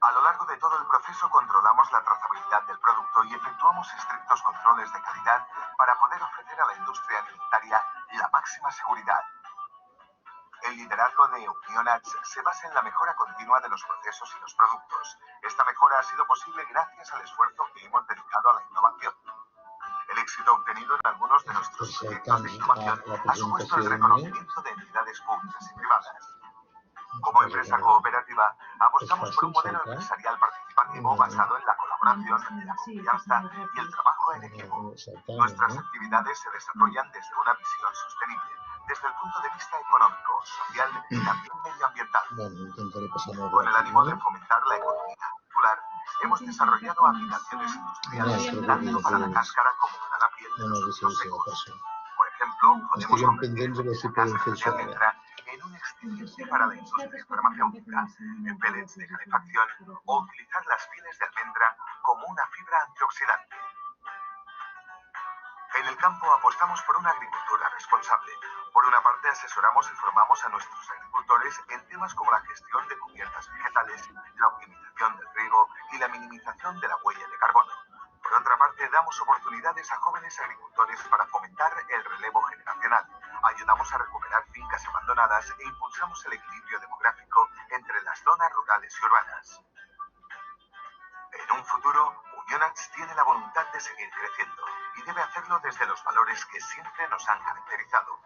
A lo largo de todo el proceso controlamos la trazabilidad del producto y efectuamos estrictos controles de calidad para poder ofrecer a la industria alimentaria la máxima seguridad. El liderazgo de Unionax se basa en la mejora continua de los procesos y los productos. Esta mejora ha sido posible gracias al esfuerzo que hemos dedicado a la innovación. El éxito obtenido en algunos de nuestros proyectos de innovación ha supuesto el reconocimiento de entidades públicas y privadas. Como empresa cooperativa, apostamos por un modelo empresarial participativo basado en la colaboración, la confianza y el trabajo en equipo. Nuestras actividades se desarrollan desde una visión sostenible, desde el punto de vista económico, social y también medioambiental. Con el ánimo de fomentar la economía circular, hemos desarrollado aplicaciones industriales tanto para la cáscara como para la piel de los frutos secos. Por ejemplo, podemos convertir esa cáscara de almendra en un excipiente para la industria farmacéutica, en pellets de calefacción o utilizar las pieles de almendra como una fibra antioxidante. En el campo apostamos por una agricultura responsable. Por una parte, asesoramos y formamos a nuestros agricultores en temas como la gestión de cubiertas vegetales, la optimización del riego y la minimización de la huella de carbono. Por otra parte, damos oportunidades a jóvenes agricultores para fomentar el relevo generacional. Ayudamos a recuperar fincas abandonadas e impulsamos el equilibrio demográfico entre las zonas rurales y urbanas. En un futuro, Unionax tiene la voluntad de seguir creciendo y debe hacerlo desde los valores que siempre nos han caracterizado.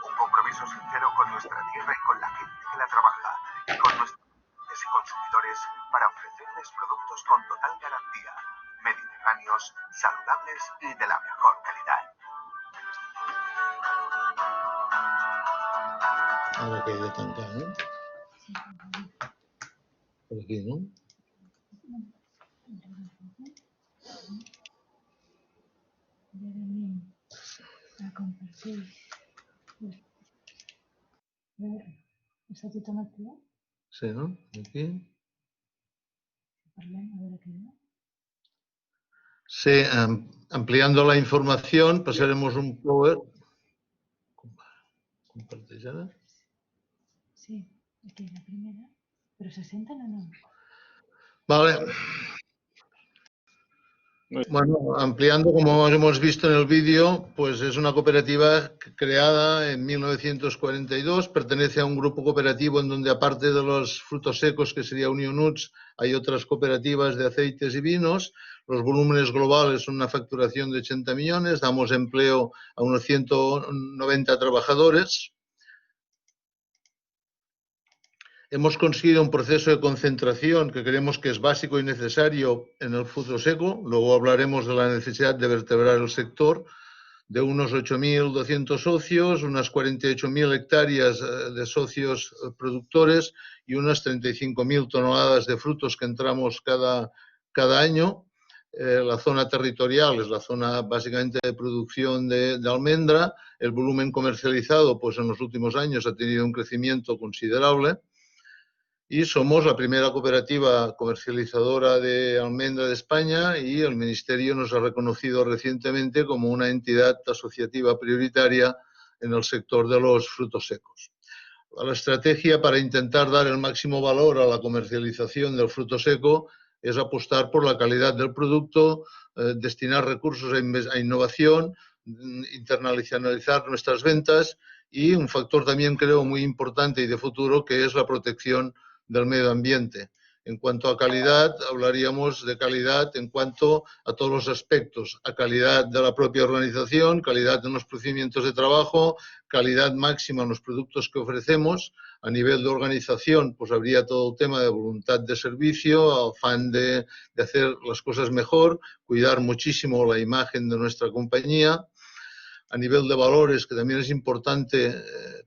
Un compromiso sincero con nuestra tierra y con la gente que la trabaja, y con nuestros clientes y consumidores para ofrecerles productos con total garantía, mediterráneos, saludables y de la mejor calidad. Ahora que hay de tancar, ¿no? Por aquí, ¿no? A compartir. ¿Està tothom actiu? Sí, ¿no? Aquí. Parlem, a veure què diu. Sí, ampliando la información, pasaremos un power. ¿Comparteix ara? Sí, aquí la primera. Però se senten o no? Vale. Bueno, ampliando, como hemos visto en el vídeo, pues es una cooperativa creada en 1942, pertenece a un grupo cooperativo en donde aparte de los frutos secos, que sería Union Nuts, hay otras cooperativas de aceites y vinos. Los volúmenes globales son una facturación de 80 millones, damos empleo a unos 190 trabajadores. Hemos conseguido un proceso de concentración que creemos que es básico y necesario en el fruto seco. Luego hablaremos de la necesidad de vertebrar el sector, de unos 8.200 socios, unas 48.000 hectáreas de socios productores y unas 35.000 toneladas de frutos que entramos cada año. La zona territorial es la zona básicamente de producción de almendra. El volumen comercializado, pues en los últimos años ha tenido un crecimiento considerable. Y somos la primera cooperativa comercializadora de almendra de España y el Ministerio nos ha reconocido recientemente como una entidad asociativa prioritaria en el sector de los frutos secos. La estrategia para intentar dar el máximo valor a la comercialización del fruto seco es apostar por la calidad del producto, destinar recursos a innovación, internacionalizar nuestras ventas y un factor también creo muy importante y de futuro que es la protección del medio ambiente. En cuanto a calidad, hablaríamos de calidad en cuanto a todos los aspectos, a calidad de la propia organización, calidad en los procedimientos de trabajo, calidad máxima en los productos que ofrecemos. A nivel de organización, pues habría todo el tema de voluntad de servicio, afán de hacer las cosas mejor, cuidar muchísimo la imagen de nuestra compañía. A nivel de valores, que también es importante,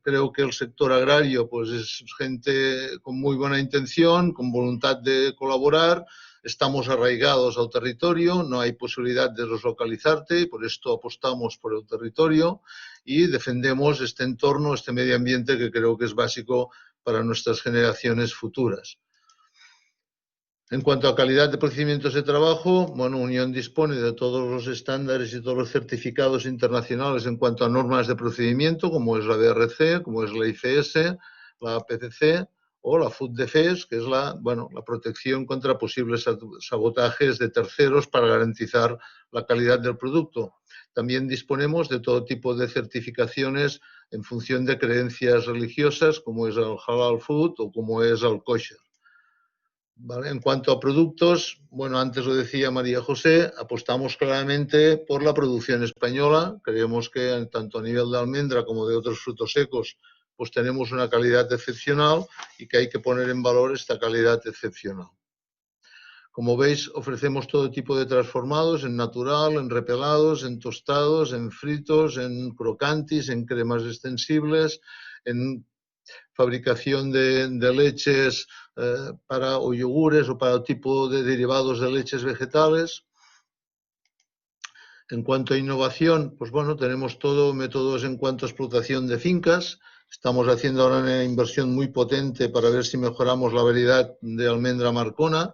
creo que el sector agrario pues es gente con muy buena intención, con voluntad de colaborar, estamos arraigados al territorio, no hay posibilidad de deslocalizarte y por esto apostamos por el territorio y defendemos este entorno, este medio ambiente que creo que es básico para nuestras generaciones futuras. En cuanto a calidad de procedimientos de trabajo, bueno, Unión dispone de todos los estándares y todos los certificados internacionales en cuanto a normas de procedimiento, como es la BRC, como es la ICS, la PCC o la Food Defense, que es la protección contra posibles sabotajes de terceros para garantizar la calidad del producto. También disponemos de todo tipo de certificaciones en función de creencias religiosas, como es el Halal Food o como es el Kosher. ¿Vale? En cuanto a productos, bueno, antes lo decía María José, apostamos claramente por la producción española. Creemos que tanto a nivel de almendra como de otros frutos secos, pues tenemos una calidad excepcional y que hay que poner en valor esta calidad excepcional. Como veis, ofrecemos todo tipo de transformados en natural, en repelados, en tostados, en fritos, en crocantis, en cremas extensibles, en fabricación de leches o yogures o para tipo de derivados de leches vegetales. En cuanto a innovación, pues bueno, tenemos todo métodos en cuanto a explotación de fincas. Estamos haciendo ahora una inversión muy potente para ver si mejoramos la variedad de almendra marcona.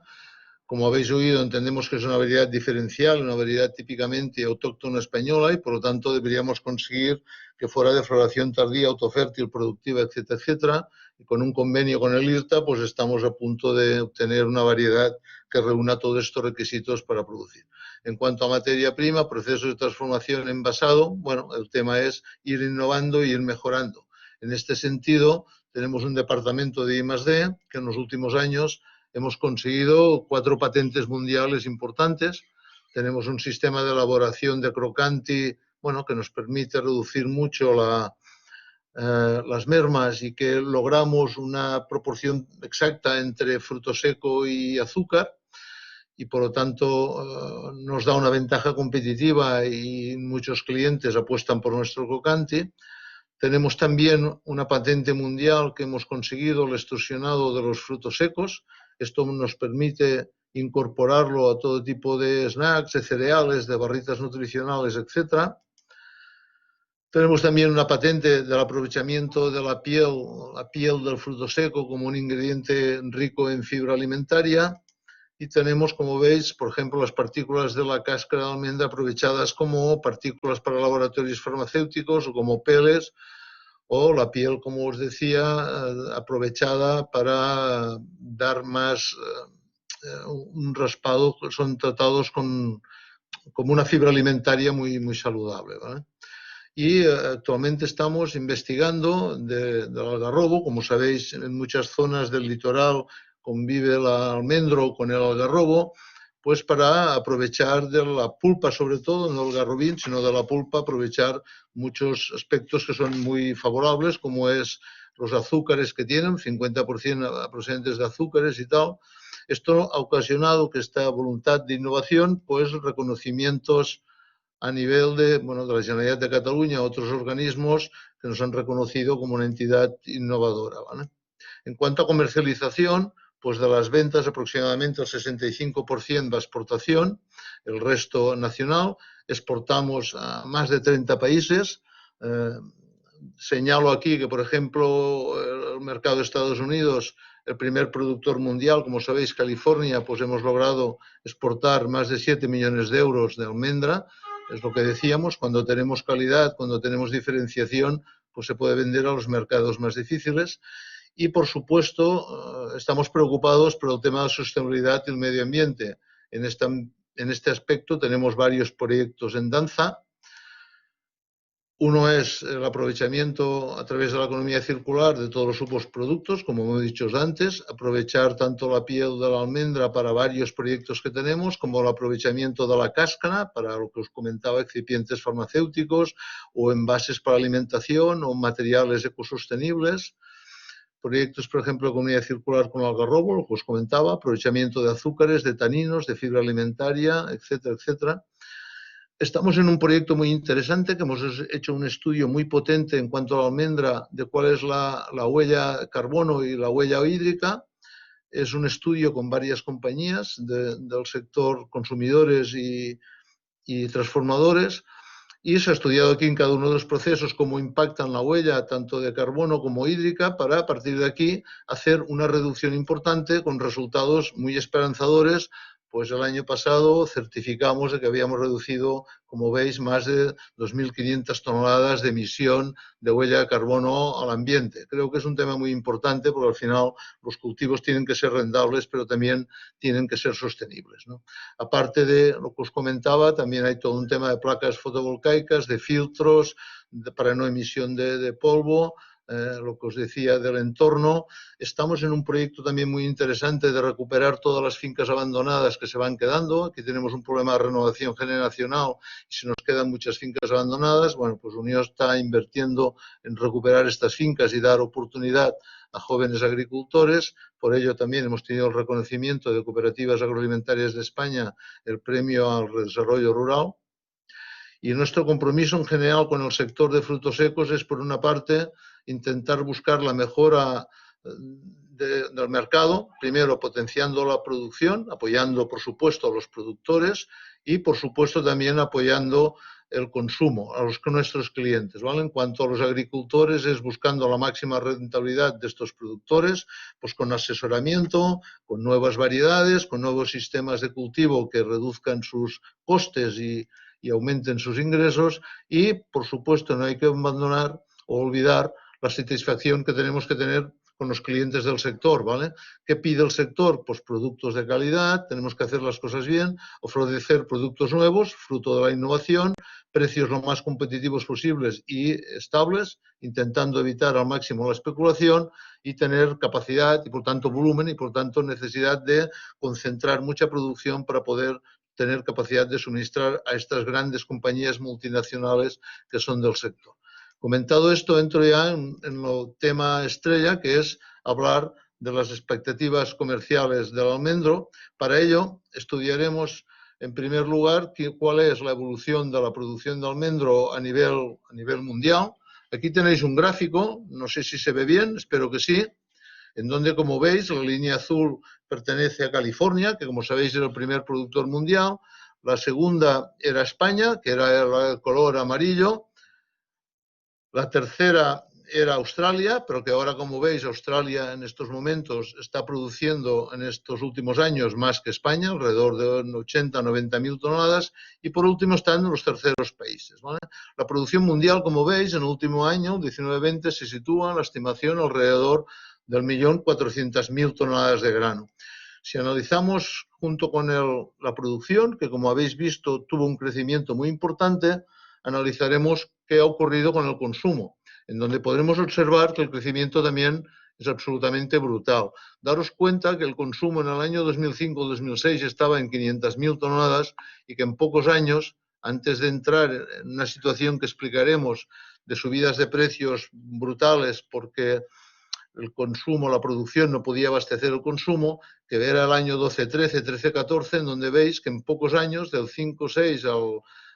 Como habéis oído, entendemos que es una variedad diferencial, una variedad típicamente autóctona española y por lo tanto deberíamos conseguir que fuera de floración tardía, autofértil, productiva, etcétera, etcétera. Y con un convenio con el IRTA, pues estamos a punto de obtener una variedad que reúna todos estos requisitos para producir. En cuanto a materia prima, procesos de transformación envasado, bueno, el tema es ir innovando e ir mejorando. En este sentido, tenemos un departamento de I+D que en los últimos años hemos conseguido 4 patentes mundiales importantes. Tenemos un sistema de elaboración de crocanti, bueno, que nos permite reducir mucho las mermas y que logramos una proporción exacta entre fruto seco y azúcar y por lo tanto nos da una ventaja competitiva y muchos clientes apuestan por nuestro crocanti. Tenemos también una patente mundial que hemos conseguido, el extrusionado de los frutos secos. Esto nos permite incorporarlo a todo tipo de snacks, de cereales, de barritas nutricionales, etc. Tenemos también una patente del aprovechamiento de la piel del fruto seco como un ingrediente rico en fibra alimentaria. Y tenemos, como veis, por ejemplo, las partículas de la cáscara de almendra aprovechadas como partículas para laboratorios farmacéuticos o como peles, o la piel, como os decía, aprovechada para dar más un raspado. Son tratados como una fibra alimentaria muy, muy saludable, ¿vale? Y actualmente estamos investigando del algarrobo. Como sabéis, en muchas zonas del litoral convive el almendro con el algarrobo, pues para aprovechar de la pulpa, sobre todo, no del algarrobín, sino de la pulpa, aprovechar muchos aspectos que son muy favorables, como es los azúcares que tienen, 50% procedentes de azúcares y tal. Esto ha ocasionado que esta voluntad de innovación, pues reconocimientos a nivel de la Generalitat de Cataluña, otros organismos que nos han reconocido como una entidad innovadora, ¿vale? En cuanto a comercialización, pues de las ventas aproximadamente el 65% va a exportación, el resto nacional. Exportamos a más de 30 países. Señalo aquí que, por ejemplo, el mercado de Estados Unidos, el primer productor mundial, como sabéis, California, pues hemos logrado exportar más de 7 millones de euros de almendra. Es lo que decíamos, cuando tenemos calidad, cuando tenemos diferenciación, pues se puede vender a los mercados más difíciles. Y, por supuesto, estamos preocupados por el tema de la sostenibilidad y el medio ambiente. En este aspecto tenemos varios proyectos en danza. Uno es el aprovechamiento a través de la economía circular de todos los subproductos, como he dicho antes, aprovechar tanto la piel de la almendra para varios proyectos que tenemos, como el aprovechamiento de la cáscara para lo que os comentaba, excipientes farmacéuticos o envases para alimentación o materiales ecosostenibles. Proyectos, por ejemplo, de economía circular con el algarrobo, lo que os comentaba, aprovechamiento de azúcares, de taninos, de fibra alimentaria, etcétera, etcétera. Estamos en un proyecto muy interesante que hemos hecho un estudio muy potente en cuanto a la almendra de cuál es la huella carbono y la huella hídrica. Es un estudio con varias compañías del sector consumidores y transformadores y se ha estudiado aquí en cada uno de los procesos cómo impactan la huella tanto de carbono como hídrica para a partir de aquí hacer una reducción importante con resultados muy esperanzadores. Pues el año pasado certificamos de que habíamos reducido, como veis, más de 2.500 toneladas de emisión de huella de carbono al ambiente. Creo que es un tema muy importante porque al final los cultivos tienen que ser rentables, pero también tienen que ser sostenibles, ¿no? Aparte de lo que os comentaba, también hay todo un tema de placas fotovoltaicas, de filtros para no emisión de polvo. Lo que os decía del entorno. Estamos en un proyecto también muy interesante de recuperar todas las fincas abandonadas que se van quedando. Aquí tenemos un problema de renovación generacional y se nos quedan muchas fincas abandonadas. Bueno, pues Unió está invirtiendo en recuperar estas fincas y dar oportunidad a jóvenes agricultores. Por ello también hemos tenido el reconocimiento de Cooperativas Agroalimentarias de España, el premio al desarrollo rural. Y nuestro compromiso en general con el sector de frutos secos es, por una parte, intentar buscar la mejora del mercado, primero potenciando la producción, apoyando, por supuesto, a los productores y, por supuesto, también apoyando el consumo a nuestros clientes, ¿vale? En cuanto a los agricultores, es buscando la máxima rentabilidad de estos productores, pues con asesoramiento, con nuevas variedades, con nuevos sistemas de cultivo que reduzcan sus costes y aumenten sus ingresos y, por supuesto, no hay que abandonar o olvidar la satisfacción que tenemos que tener con los clientes del sector, ¿vale? ¿Qué pide el sector? Pues productos de calidad, tenemos que hacer las cosas bien, ofrecer productos nuevos, fruto de la innovación, precios lo más competitivos posibles y estables, intentando evitar al máximo la especulación y tener capacidad y, por tanto, volumen y, por tanto, necesidad de concentrar mucha producción para poder tener capacidad de suministrar a estas grandes compañías multinacionales que son del sector. Comentado esto, entro ya en el tema estrella, que es hablar de las expectativas comerciales del almendro. Para ello, estudiaremos, en primer lugar, cuál es la evolución de la producción de almendro a nivel mundial. Aquí tenéis un gráfico, no sé si se ve bien, espero que sí, en donde, como veis, la línea azul pertenece a California, que, como sabéis, era el primer productor mundial. La segunda era España, que era el color amarillo. La tercera era Australia, pero que ahora, como veis, Australia en estos momentos está produciendo en estos últimos años más que España, alrededor de 80 a 90 mil toneladas. Y por último están los terceros países, ¿vale? La producción mundial, como veis, en el último año, 19-20, se sitúa en la estimación alrededor del 1.400.000 toneladas de grano. Si analizamos junto con la producción, que como habéis visto tuvo un crecimiento muy importante, analizaremos qué ha ocurrido con el consumo, en donde podremos observar que el crecimiento también es absolutamente brutal. Daros cuenta que el consumo en el año 2005-2006 estaba en 500.000 toneladas y que en pocos años, antes de entrar en una situación que explicaremos de subidas de precios brutales porque el consumo, la producción no podía abastecer el consumo, que era el año 12-13, 13-14, en donde veis que en pocos años, del 5-6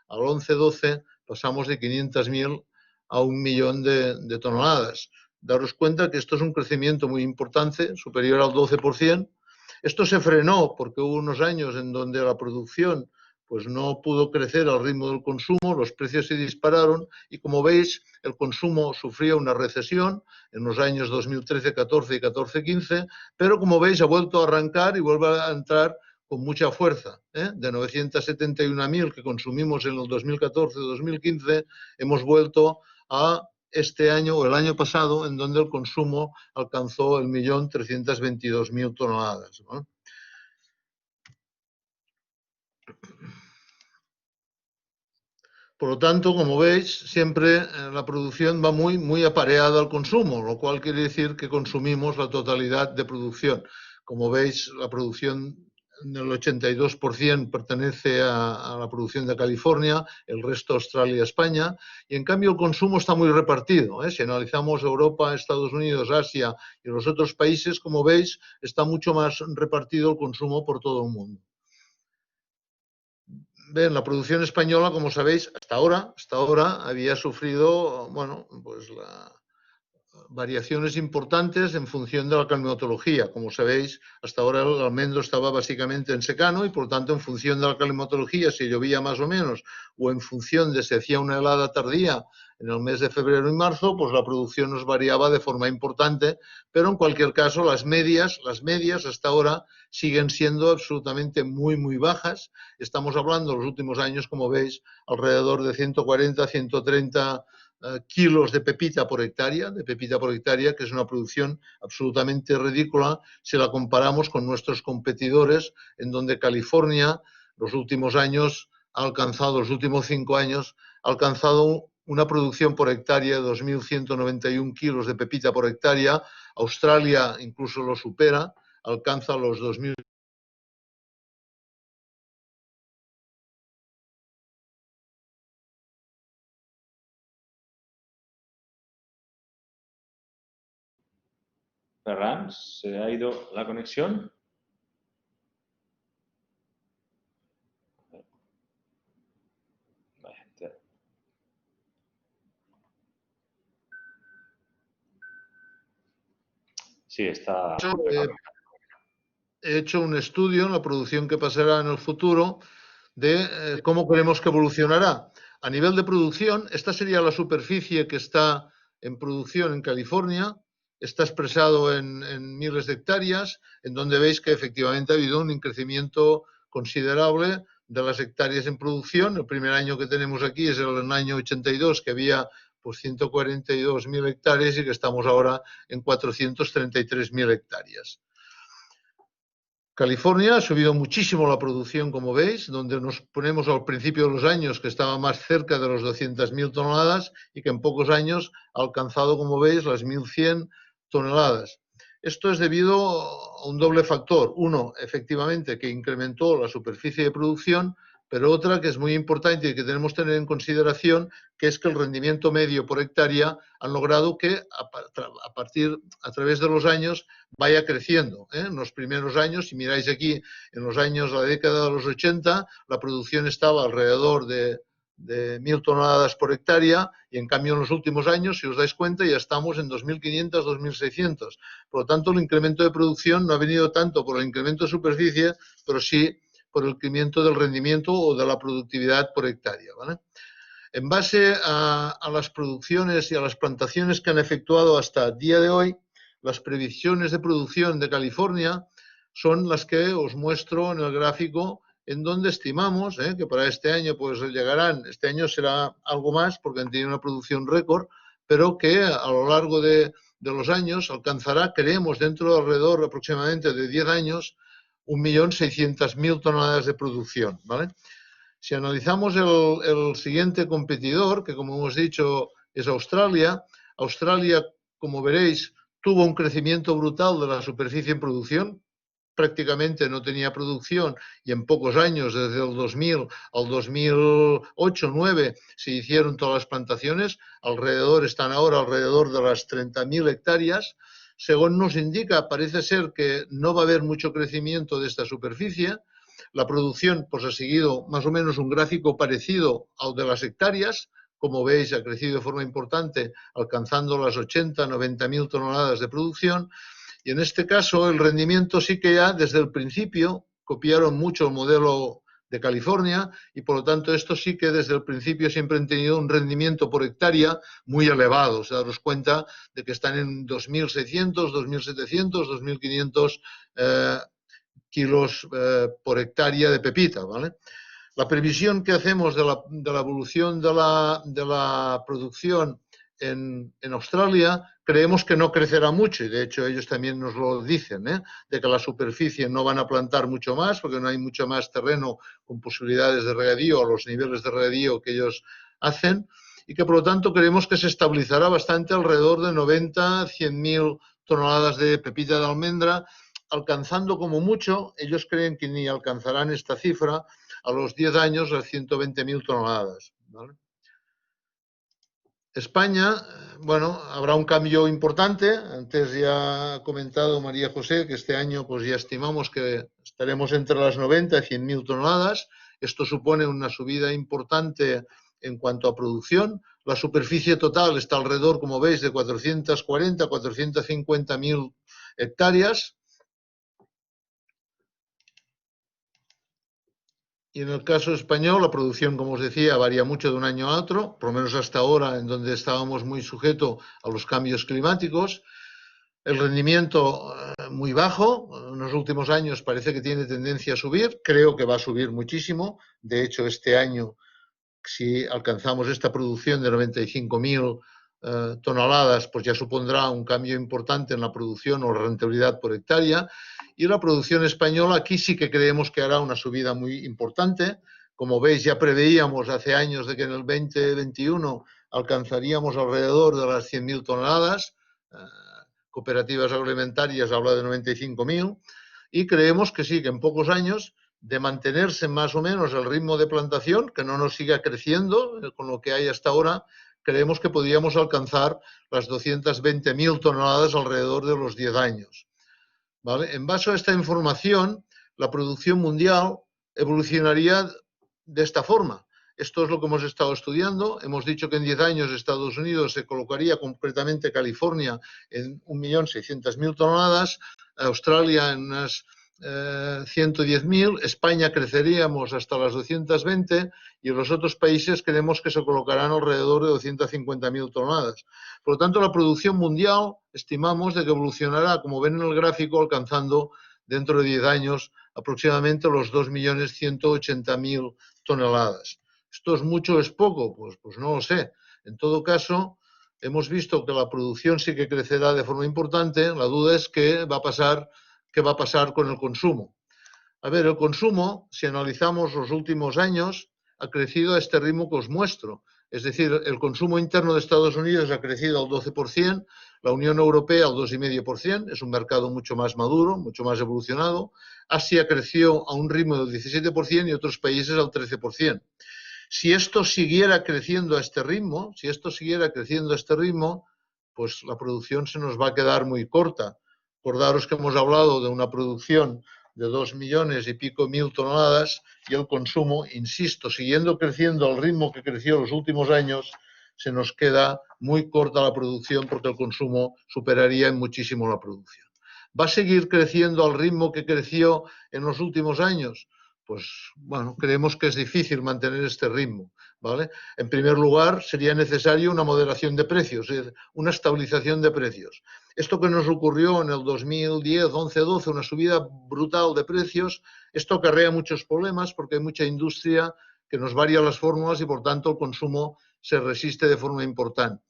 al 11-12, pasamos de 500.000 a 1 millón de toneladas. Daros cuenta que esto es un crecimiento muy importante, superior al 12%. Esto se frenó porque hubo unos años en donde la producción pues no pudo crecer al ritmo del consumo, los precios se dispararon y, como veis, el consumo sufrió una recesión en los años 2013-14 y 14-15, pero, como veis, ha vuelto a arrancar y vuelve a entrar con mucha fuerza. De 971.000 que consumimos en el 2014-2015, hemos vuelto a este año o el año pasado, en donde el consumo alcanzó el 1.322.000 toneladas, ¿no? Por lo tanto, como veis, siempre la producción va muy apareada al consumo, lo cual quiere decir que consumimos la totalidad de producción. Como veis, la producción del 82% pertenece a la producción de California, el resto Australia y España, y en cambio el consumo está muy repartido. Si analizamos Europa, Estados Unidos, Asia y los otros países, como veis, está mucho más repartido el consumo por todo el mundo. Bien, la producción española, como sabéis, hasta ahora había sufrido, bueno, pues variaciones importantes en función de la climatología. Como sabéis, hasta ahora el almendro estaba básicamente en secano y, por tanto, en función de la climatología, si llovía más o menos, o en función de si hacía una helada tardía en el mes de febrero y marzo, pues la producción nos variaba de forma importante, pero en cualquier caso las medias hasta ahora siguen siendo absolutamente muy bajas. Estamos hablando en los últimos años, como veis, alrededor de 140, 130 kilos de pepita por hectárea, que es una producción absolutamente ridícula si la comparamos con nuestros competidores, en donde California los últimos años ha alcanzado, los últimos 5 años, ha alcanzado una producción por hectárea de 2.191 kilos de pepita por hectárea. Australia incluso lo supera, alcanza los 2.000. Ferran, ¿se ha ido la conexión? Sí, está. He hecho un estudio en la producción que pasará en el futuro de cómo creemos que evolucionará. A nivel de producción, esta sería la superficie que está en producción en California, está expresado en miles de hectáreas, en donde veis que efectivamente ha habido un crecimiento considerable de las hectáreas en producción. El primer año que tenemos aquí es el año 82, que había pues 142.000 hectáreas y que estamos ahora en 433.000 hectáreas. California ha subido muchísimo la producción, como veis, donde nos ponemos al principio de los años que estaba más cerca de los 200.000 toneladas y que en pocos años ha alcanzado, como veis, las 1.100 toneladas. Esto es debido a un doble factor. Uno, efectivamente, que incrementó la superficie de producción, pero otra que es muy importante y que tenemos que tener en consideración, que es que el rendimiento medio por hectárea han logrado que a través de los años vaya creciendo. En los primeros años, si miráis aquí, en los años, la década de los 80, la producción estaba alrededor de 1.000 toneladas por hectárea y en cambio en los últimos años, si os dais cuenta, ya estamos en 2.500, 2.600. Por lo tanto, el incremento de producción no ha venido tanto por el incremento de superficie, pero sí por el incremento del rendimiento o de la productividad por hectárea, ¿vale? En base a las producciones y a las plantaciones que han efectuado hasta el día de hoy, las previsiones de producción de California son las que os muestro en el gráfico, en donde estimamos que para este año pues llegarán, este año será algo más porque han tenido una producción récord, pero que a lo largo de los años alcanzará, creemos, dentro de alrededor aproximadamente de 10 años, 1.600.000 toneladas de producción, ¿vale? Si analizamos el siguiente competidor, que como hemos dicho es Australia, Australia, como veréis, tuvo un crecimiento brutal de la superficie en producción, prácticamente no tenía producción y en pocos años, desde el 2000 al 2008-2009, se hicieron todas las plantaciones, están ahora alrededor de las 30.000 hectáreas. Según nos indica, parece ser que no va a haber mucho crecimiento de esta superficie. La producción pues, ha seguido más o menos un gráfico parecido al de las hectáreas. Como veis, ha crecido de forma importante, alcanzando las 80-90.000 toneladas de producción. Y en este caso, el rendimiento sí que ya desde el principio copiaron mucho el modelo de California y por lo tanto esto sí que desde el principio siempre han tenido un rendimiento por hectárea muy elevado. O sea, daros cuenta de que están en 2.600, 2.700, 2.500 kilos por hectárea de pepita, ¿vale? La previsión que hacemos de la evolución de la producción en Australia, creemos que no crecerá mucho y de hecho ellos también nos lo dicen, de que la superficie no van a plantar mucho más porque no hay mucho más terreno con posibilidades de regadío a los niveles de regadío que ellos hacen y que por lo tanto creemos que se estabilizará bastante alrededor de 90-100.000 toneladas de pepita de almendra, alcanzando como mucho, ellos creen que ni alcanzarán esta cifra a los 10 años las 120.000 toneladas, ¿vale? España, bueno, habrá un cambio importante. Antes ya ha comentado María José que este año pues ya estimamos que estaremos entre las 90 y 100.000 toneladas. Esto supone una subida importante en cuanto a producción. La superficie total está alrededor, como veis, de 440-450.000 hectáreas. Y en el caso español, la producción, como os decía, varía mucho de un año a otro, por lo menos hasta ahora, en donde estábamos muy sujetos a los cambios climáticos. El rendimiento muy bajo, en los últimos años parece que tiene tendencia a subir, creo que va a subir muchísimo. De hecho, este año, si alcanzamos esta producción de 95.000 toneladas, pues ya supondrá un cambio importante en la producción o la rentabilidad por hectárea. Y la producción española aquí sí que creemos que hará una subida muy importante. Como veis, ya preveíamos hace años de que en el 2021 alcanzaríamos alrededor de las 100.000 toneladas. Cooperativas agroalimentarias habla de 95.000. Y creemos que sí, que en pocos años, de mantenerse más o menos el ritmo de plantación, que no nos siga creciendo con lo que hay hasta ahora, creemos que podríamos alcanzar las 220.000 toneladas alrededor de los 10 años. ¿Vale? En base a esta información, la producción mundial evolucionaría de esta forma. Esto es lo que hemos estado estudiando. Hemos dicho que en 10 años Estados Unidos se colocaría, concretamente California, en 1.600.000 toneladas, Australia en unas 110.000, España creceríamos hasta las 220 y los otros países creemos que se colocarán alrededor de 250.000 toneladas. Por lo tanto, la producción mundial estimamos de que evolucionará, como ven en el gráfico, alcanzando dentro de 10 años aproximadamente los 2.180.000 toneladas. ¿Esto es mucho o es poco? Pues no lo sé. En todo caso, hemos visto que la producción sí que crecerá de forma importante. La duda es qué va a pasar con el consumo. A ver, el consumo, si analizamos los últimos años, ha crecido a este ritmo que os muestro. Es decir, el consumo interno de Estados Unidos ha crecido al 12%, la Unión Europea al 2,5%, es un mercado mucho más maduro, mucho más evolucionado. Asia creció a un ritmo del 17% y otros países al 13%. Si esto siguiera creciendo a este ritmo, pues la producción se nos va a quedar muy corta. Acordaros que hemos hablado de una producción de 2 millones y pico mil toneladas y el consumo, insisto, siguiendo creciendo al ritmo que creció los últimos años, se nos queda muy corta la producción porque el consumo superaría en muchísimo la producción. ¿Va a seguir creciendo al ritmo que creció en los últimos años? Pues bueno, creemos que es difícil mantener este ritmo, ¿vale? En primer lugar, sería necesario una moderación de precios, es decir, una estabilización de precios. Esto que nos ocurrió en el 2010, 11, 12, una subida brutal de precios, esto acarrea muchos problemas porque hay mucha industria que nos varía las fórmulas y por tanto el consumo se resiste de forma importante.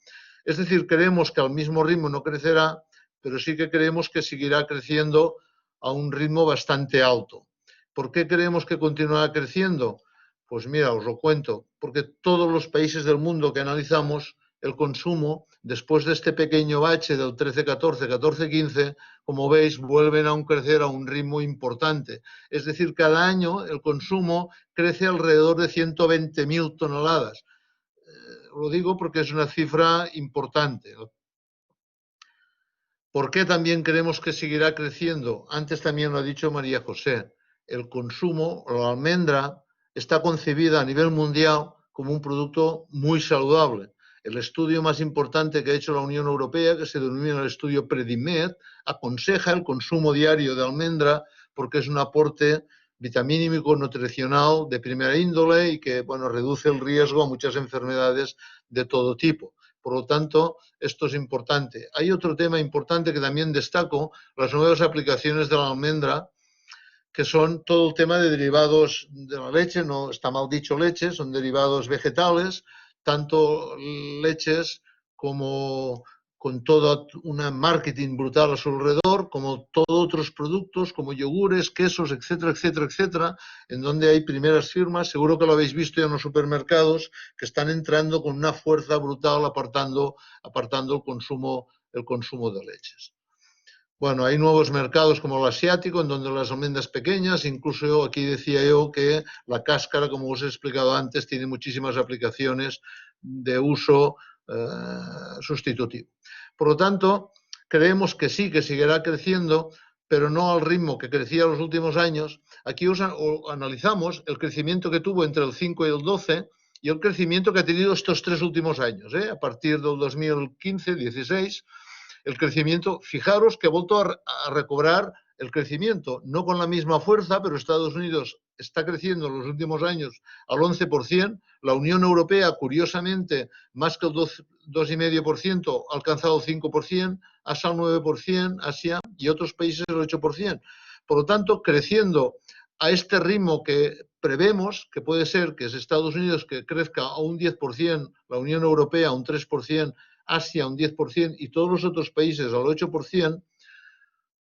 Es decir, creemos que al mismo ritmo no crecerá, pero sí que creemos que seguirá creciendo a un ritmo bastante alto. ¿Por qué creemos que continuará creciendo? Pues mira, os lo cuento, porque todos los países del mundo que analizamos, el consumo, después de este pequeño bache del 13-14, 14-15, como veis, vuelven a crecer a un ritmo importante. Es decir, cada año el consumo crece alrededor de 120.000 toneladas. Lo digo porque es una cifra importante. ¿Por qué también creemos que seguirá creciendo? Antes también lo ha dicho María José. El consumo, la almendra, está concebida a nivel mundial como un producto muy saludable. El estudio más importante que ha hecho la Unión Europea, que se denomina el estudio Predimed, aconseja el consumo diario de almendra porque es un aporte vitamínico nutricional de primera índole y que reduce el riesgo a muchas enfermedades de todo tipo. Por lo tanto, esto es importante. Hay otro tema importante que también destaco, las nuevas aplicaciones de la almendra, que son todo el tema de derivados de la leche, no está mal dicho leche, son derivados vegetales, tanto leches como con todo un marketing brutal a su alrededor, como todos otros productos, como yogures, quesos, etcétera, etcétera, etcétera, en donde hay primeras firmas, seguro que lo habéis visto ya en los supermercados, que están entrando con una fuerza brutal apartando el consumo de leches. Bueno, hay nuevos mercados como el asiático, en donde las almendras pequeñas, incluso aquí decía yo que la cáscara, como os he explicado antes, tiene muchísimas aplicaciones de uso sustitutivo. Por lo tanto, creemos que sí, que seguirá creciendo, pero no al ritmo que crecía en los últimos años. Aquí analizamos el crecimiento que tuvo entre el 5 y el 12 y el crecimiento que ha tenido estos 3 últimos años, a partir del 2015-16. El crecimiento, fijaros que ha vuelto a recobrar el crecimiento, no con la misma fuerza, pero Estados Unidos está creciendo en los últimos años al 11%, la Unión Europea, curiosamente, más que el 2,5%, ha alcanzado el 5%, Asia el 9%, Asia y otros países el 8%. Por lo tanto, creciendo a este ritmo que prevemos, que puede ser que es Estados Unidos que crezca a un 10%, la Unión Europea a un 3%, Asia un 10% y todos los otros países al 8%,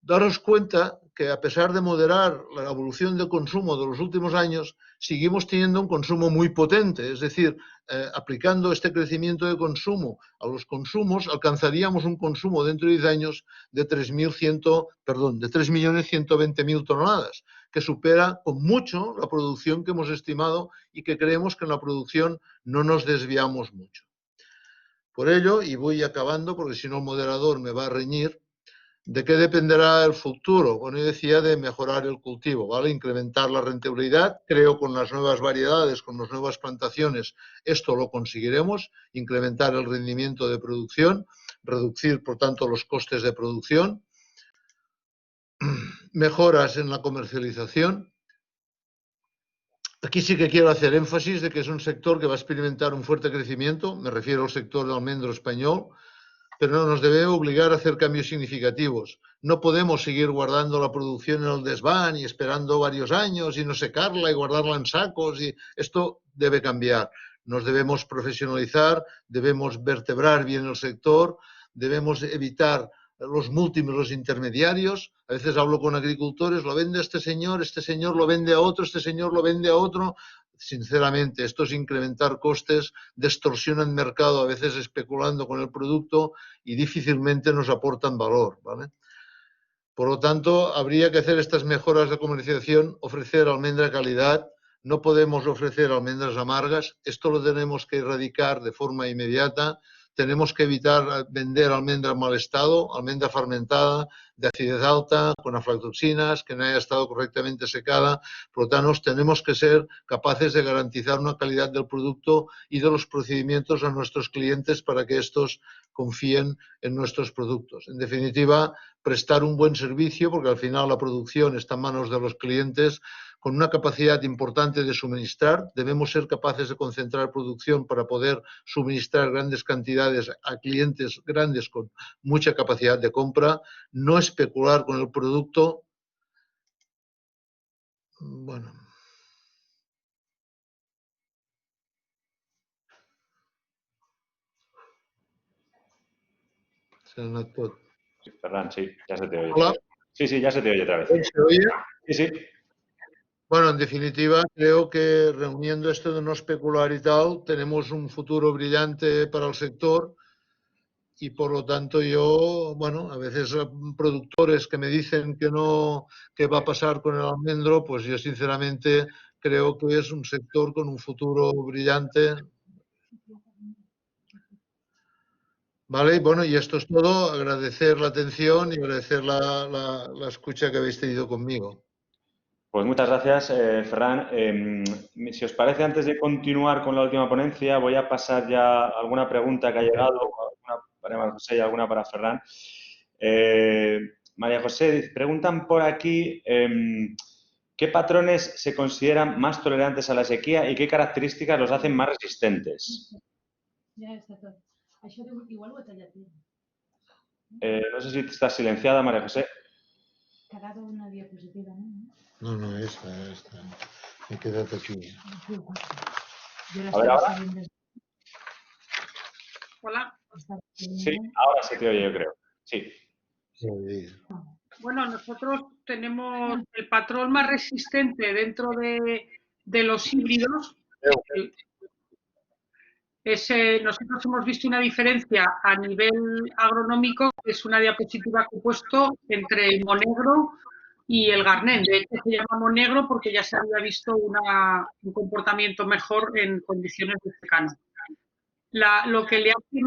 daros cuenta que a pesar de moderar la evolución del consumo de los últimos años, seguimos teniendo un consumo muy potente. Es decir, aplicando este crecimiento de consumo a los consumos, alcanzaríamos un consumo dentro de 10 años de 3.120.000 toneladas, que supera con mucho la producción que hemos estimado y que creemos que en la producción no nos desviamos mucho. Por ello, y voy acabando porque si no el moderador me va a reñir, ¿de qué dependerá el futuro? Bueno, yo decía de mejorar el cultivo, ¿vale? Incrementar la rentabilidad. Creo con las nuevas variedades, con las nuevas plantaciones, esto lo conseguiremos. Incrementar el rendimiento de producción, reducir, por tanto, los costes de producción. Mejoras en la comercialización. Aquí sí que quiero hacer énfasis de que es un sector que va a experimentar un fuerte crecimiento, me refiero al sector del almendro español, pero no nos debe obligar a hacer cambios significativos. No podemos seguir guardando la producción en el desván y esperando varios años y no secarla y guardarla en sacos. Y esto debe cambiar. nos debemos profesionalizar, debemos vertebrar bien el sector, debemos evitar los múltiples intermediarios. A veces hablo con agricultores, lo vende este señor lo vende a otro, este señor lo vende a otro. Sinceramente, esto es incrementar costes, distorsionan mercado, a veces especulando con el producto y difícilmente nos aportan valor, ¿vale? Por lo tanto, habría que hacer estas mejoras de comercialización, ofrecer almendra de calidad. No podemos ofrecer almendras amargas. Esto lo tenemos que erradicar de forma inmediata. Tenemos que evitar vender almendra en mal estado, almendra fermentada, de acidez alta, con aflatoxinas, que no haya estado correctamente secada. Por lo tanto, tenemos que ser capaces de garantizar una calidad del producto y de los procedimientos a nuestros clientes para que estos confíen en nuestros productos. En definitiva, prestar un buen servicio, porque al final la producción está en manos de los clientes, con una capacidad importante de suministrar. Debemos ser capaces de concentrar producción para poder suministrar grandes cantidades a clientes grandes con mucha capacidad de compra. No especular con el producto. Bueno. Se han actuado. Ferran, sí, ya se te oye. Hola. Sí, ya se te oye otra vez. ¿Se oye? Sí. Bueno, en definitiva, creo que reuniendo esto de no especular y tal, tenemos un futuro brillante para el sector y por lo tanto yo, bueno, a veces productores que me dicen que no, qué va a pasar con el almendro, pues yo sinceramente creo que es un sector con un futuro brillante. Vale, y bueno, y esto es todo. Agradecer la atención y agradecer la escucha que habéis tenido conmigo. Pues muchas gracias, Ferran. Si os parece, antes de continuar con la última ponencia, voy a pasar ya alguna pregunta que ha llegado, alguna para María José y alguna para Ferran. María José, preguntan por aquí ¿qué patrones se consideran más tolerantes a la sequía y qué características los hacen más resistentes? Ja està tot. Això igual ho he tallat bé. No sé si estás silenciada, María José. Cagado una diapositiva, ¿no? No, esta. Me he quedado aquí. A ver, ahora. Hola. Sí, ahora se te oye, yo creo. Sí. Bueno, nosotros tenemos el patrón más resistente dentro de los híbridos. Nosotros hemos visto una diferencia a nivel agronómico, que es una diapositiva que he puesto entre el monegro y el garnet. De hecho, se llama monegro porque ya se había visto un comportamiento mejor en condiciones de secano. Lo que le hace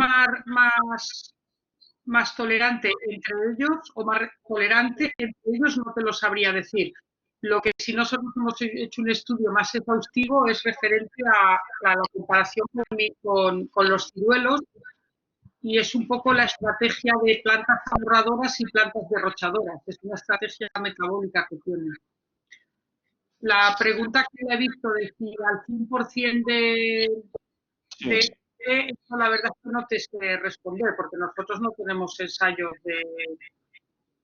más tolerante entre ellos o más tolerante entre ellos no te lo sabría decir. Lo que si nosotros hemos hecho un estudio más exhaustivo es referente a la comparación con los ciruelos y es un poco la estrategia de plantas ahorradoras y plantas derrochadoras. Es una estrategia metabólica que tienen. La pregunta que le he visto de si al 100% eso la verdad es que no te sé responder porque nosotros no tenemos ensayos de...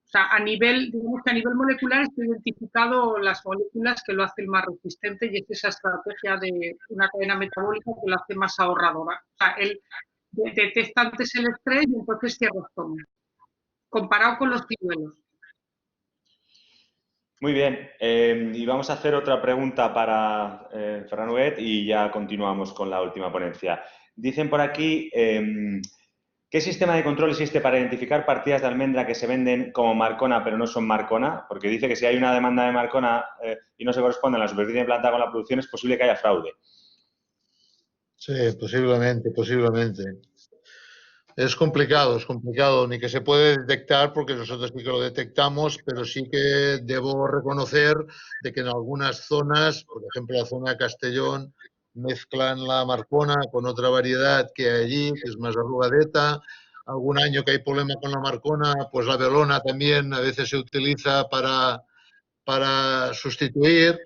O sea, digamos que a nivel molecular está identificado las moléculas que lo hacen más resistente y es esa estrategia de una cadena metabólica que lo hace más ahorradora. O sea, él detecta antes el estrés y entonces cierra toma, comparado con los ciruelos. Muy bien, y vamos a hacer otra pregunta para Ferran Huguet y ya continuamos con la última ponencia. Dicen por aquí, ¿qué sistema de control existe para identificar partidas de almendra que se venden como Marcona pero no son Marcona? Porque dice que si hay una demanda de Marcona y no se corresponde a la superficie implantada con la producción, es posible que haya fraude. Sí, posiblemente. Es complicado, ni que se puede detectar porque nosotros sí que lo detectamos, pero sí que debo reconocer de que en algunas zonas, por ejemplo la zona de Castellón, mezclan la Marcona con otra variedad que hay allí, que es más arrugadeta. Algún año que hay problema con la Marcona, pues la Belona también a veces se utiliza para sustituir.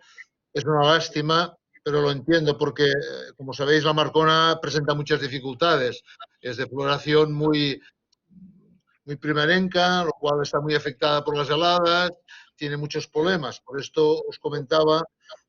Es una lástima, pero lo entiendo porque, como sabéis, la Marcona presenta muchas dificultades. Es de floración muy primerenca, lo cual está muy afectada por las heladas, tiene muchos problemas. Por esto os comentaba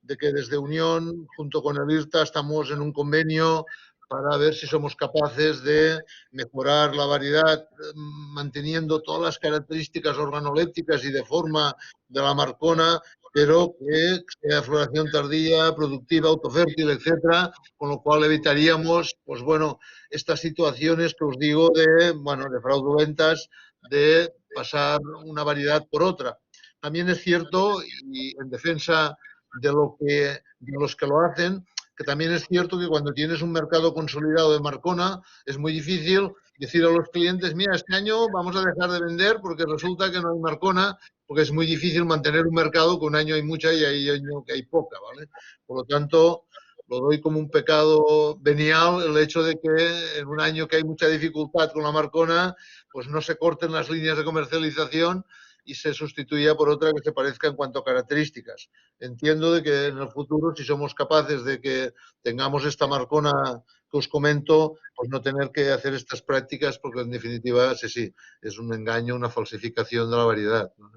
de que desde Unión, junto con el IRTA, estamos en un convenio para ver si somos capaces de mejorar la variedad, manteniendo todas las características organolépticas y de forma de la marcona, pero que sea floración tardía, productiva, autofértil, etcétera, con lo cual evitaríamos, pues bueno, estas situaciones que os digo de fraudulentas, de pasar una variedad por otra. También es cierto, y en defensa de los que lo hacen, que también es cierto que cuando tienes un mercado consolidado de marcona es muy difícil decir a los clientes, mira, este año vamos a dejar de vender porque resulta que no hay marcona, porque es muy difícil mantener un mercado que un año hay mucha y hay año que hay poca, ¿vale? Por lo tanto, lo doy como un pecado venial el hecho de que en un año que hay mucha dificultad con la marcona, pues no se corten las líneas de comercialización y se sustituya por otra que se parezca en cuanto a características. Entiendo de que en el futuro, si somos capaces de que tengamos esta marcona que os comento, pues no tener que hacer estas prácticas, porque en definitiva, sí, es un engaño, una falsificación de la variedad, ¿no?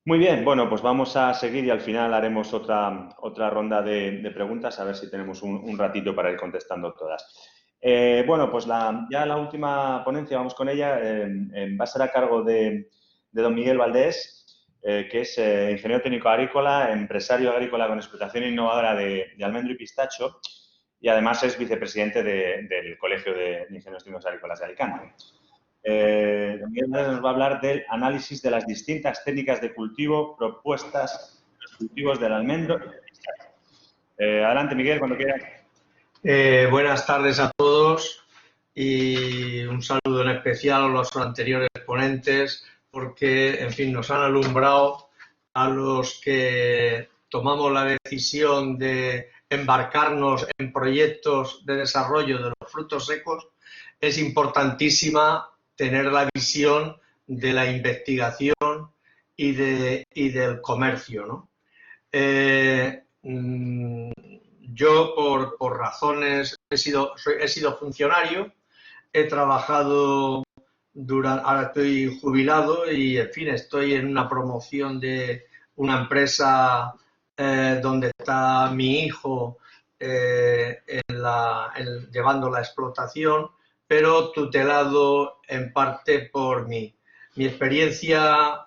Muy bien, bueno, pues vamos a seguir y al final haremos otra ronda de preguntas, a ver si tenemos un ratito para ir contestando todas. Bueno, pues ya la última ponencia, vamos con ella, va a ser a cargo de don Miguel Valdés, que es ingeniero técnico agrícola, empresario agrícola con explotación innovadora de almendro y pistacho, y además es vicepresidente del Colegio de Ingenieros Técnicos Agrícolas de Alicante. Miguel Valdés nos va a hablar del análisis de las distintas técnicas de cultivo propuestas en los cultivos del almendro y del pistacho. Adelante, Miguel, cuando quieras. Buenas tardes a todos y un saludo en especial a los anteriores ponentes porque, en fin, nos han alumbrado a los que tomamos la decisión de embarcarnos en proyectos de desarrollo de los frutos secos. Es importantísima tener la visión de la investigación y del comercio, ¿no? Yo, por razones, he sido funcionario, he trabajado ahora estoy jubilado y, en fin, estoy en una promoción de una empresa donde está mi hijo llevando la explotación, pero tutelado en parte por mí. Mi experiencia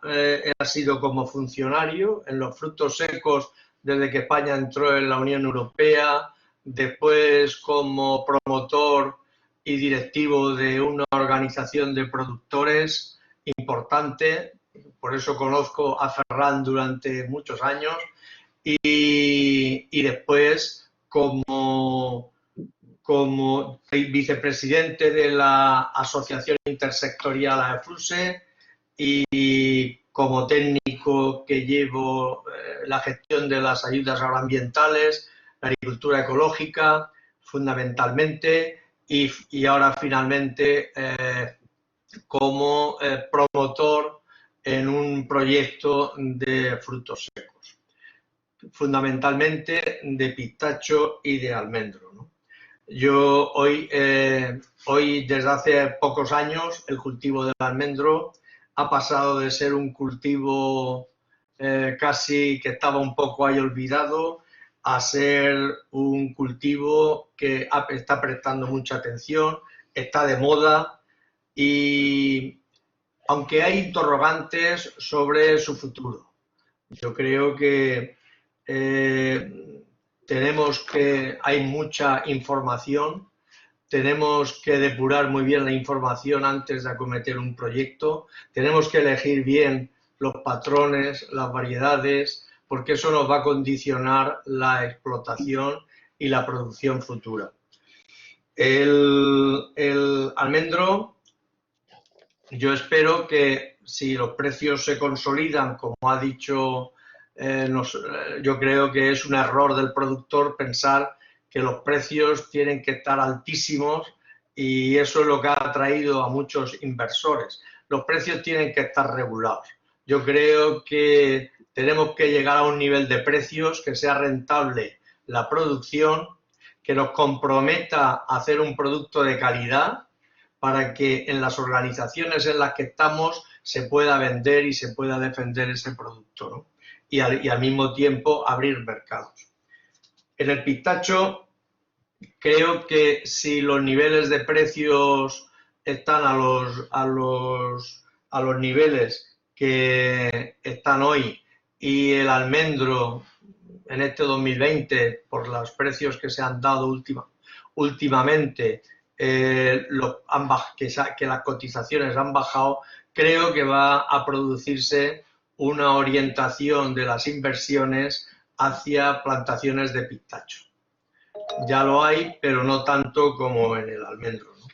ha sido como funcionario en los frutos secos desde que España entró en la Unión Europea, después como promotor y directivo de una organización de productores importante, por eso conozco a Ferran durante muchos años, y después como vicepresidente de la Asociación Intersectorial AEFRUSE y como técnico que llevo la gestión de las ayudas agroambientales, la agricultura ecológica, fundamentalmente, y ahora finalmente como promotor en un proyecto de frutos secos, fundamentalmente de pistacho y de almendro, ¿no? Yo hoy, desde hace pocos años, el cultivo del almendro ha pasado de ser un cultivo casi que estaba un poco ahí olvidado a ser un cultivo que está prestando mucha atención, está de moda y aunque hay interrogantes sobre su futuro. Yo creo que hay mucha información, tenemos que depurar muy bien la información antes de acometer un proyecto, tenemos que elegir bien los patrones, las variedades, porque eso nos va a condicionar la explotación y la producción futura. El almendro, yo espero que si los precios se consolidan, como ha dicho, yo creo que es un error del productor pensar que los precios tienen que estar altísimos y eso es lo que ha atraído a muchos inversores. Los precios tienen que estar regulados. Yo creo que tenemos que llegar a un nivel de precios que sea rentable la producción, que nos comprometa a hacer un producto de calidad para que en las organizaciones en las que estamos se pueda vender y se pueda defender ese producto, ¿no? y al mismo tiempo abrir mercados. En el pistacho, creo que si los niveles de precios están a los niveles que están hoy y el almendro en este 2020, por los precios que se han dado últimamente, que las cotizaciones han bajado, creo que va a producirse una orientación de las inversiones hacia plantaciones de pistacho. Ya lo hay, pero no tanto como en el almendro, ¿no?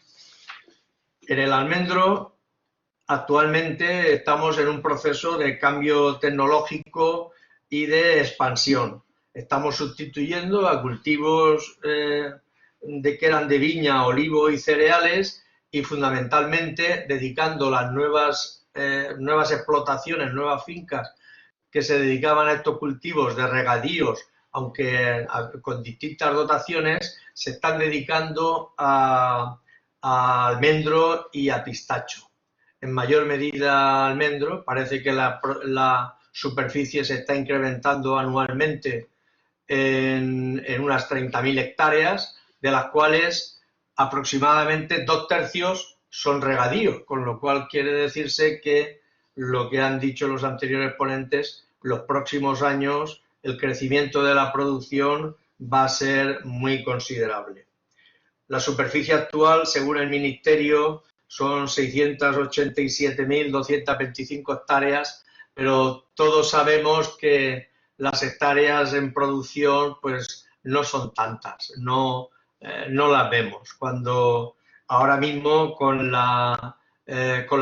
En el almendro, actualmente estamos en un proceso de cambio tecnológico y de expansión. Estamos sustituyendo a cultivos que eran de viña, olivo y cereales, y fundamentalmente dedicando las nuevas explotaciones, nuevas fincas que se dedicaban a estos cultivos de regadíos, aunque con distintas dotaciones, se están dedicando a almendro y a pistacho. En mayor medida almendro, parece que la superficie se está incrementando anualmente en unas 30.000 hectáreas, de las cuales aproximadamente 2/3 son regadíos, con lo cual quiere decirse que lo que han dicho los anteriores ponentes, los próximos años el crecimiento de la producción va a ser muy considerable. La superficie actual, según el Ministerio, son 687.225 hectáreas, pero todos sabemos que las hectáreas en producción pues no son tantas, no las vemos. Cuando ahora mismo con la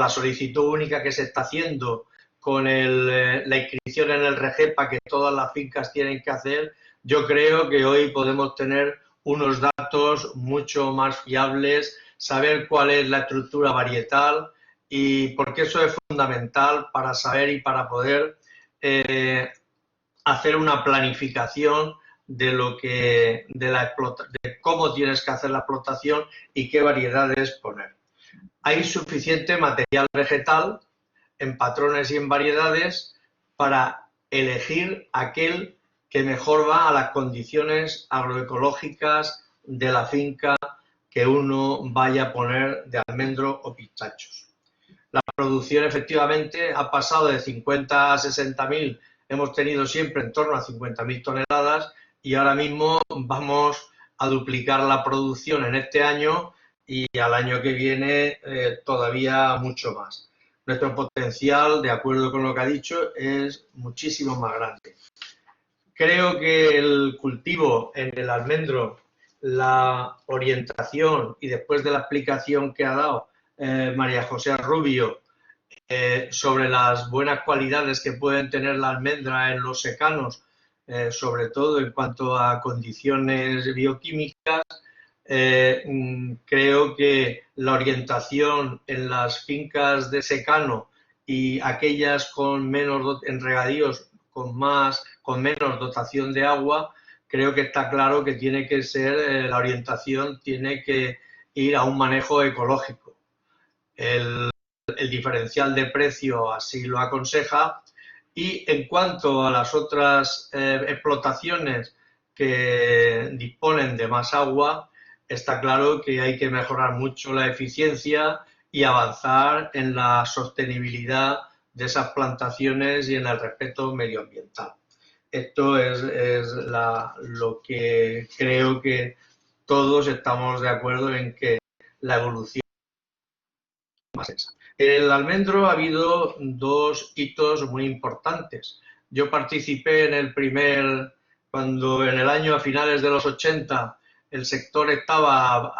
solicitud única que se está haciendo, con la inscripción en el REGEPA que todas las fincas tienen que hacer, yo creo que hoy podemos tener unos datos mucho más fiables, saber cuál es la estructura varietal, y porque eso es fundamental para saber y para poder hacer una planificación de cómo tienes que hacer la explotación y qué variedades poner. Hay suficiente material vegetal en patrones y en variedades para elegir aquel que mejor va a las condiciones agroecológicas de la finca que uno vaya a poner de almendro o pistachos. La producción efectivamente ha pasado de 50 a 60.000, hemos tenido siempre en torno a 50.000 toneladas, y ahora mismo vamos a duplicar la producción en este año y al año que viene todavía mucho más. Nuestro potencial, de acuerdo con lo que ha dicho, es muchísimo más grande. Creo que el cultivo en el almendro, la orientación, y después de la explicación que ha dado María José Rubio sobre las buenas cualidades que pueden tener la almendra en los secanos, sobre todo en cuanto a condiciones bioquímicas, creo que la orientación en las fincas de secano y aquellas con menos en regadíos con menos dotación de agua, creo que está claro que tiene que ser, la orientación tiene que ir a un manejo ecológico. El diferencial de precio así lo aconseja, y en cuanto a las otras explotaciones que disponen de más agua, está claro que hay que mejorar mucho la eficiencia y avanzar en la sostenibilidad de esas plantaciones y en el respeto medioambiental. Esto es lo que creo que todos estamos de acuerdo en que la evolución es más esa. En el almendro ha habido dos hitos muy importantes. Yo participé en el cuando en el año a finales de los 80 el sector estaba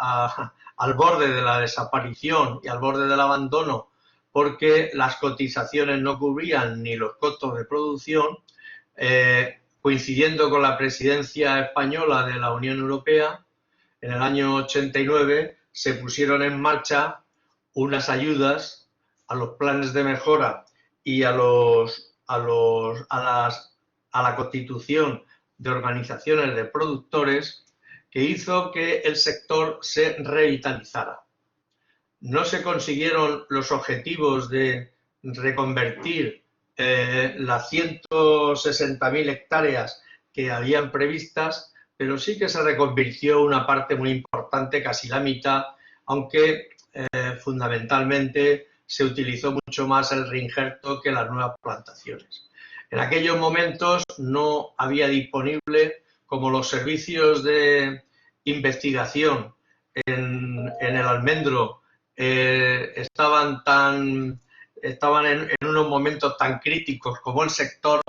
al borde de la desaparición y al borde del abandono, porque las cotizaciones no cubrían ni los costos de producción, coincidiendo con la presidencia española de la Unión Europea, en el año 89 se pusieron en marcha unas ayudas a los planes de mejora y a la constitución de organizaciones de productores, que hizo que el sector se revitalizara. No se consiguieron los objetivos de reconvertir las 160.000 hectáreas que habían previstas, pero sí que se reconvirtió una parte muy importante, casi la mitad, aunque fundamentalmente se utilizó mucho más el reinjerto que las nuevas plantaciones. En aquellos momentos no había disponible, como los servicios de investigación en el almendro estaban en unos momentos tan críticos como el sector,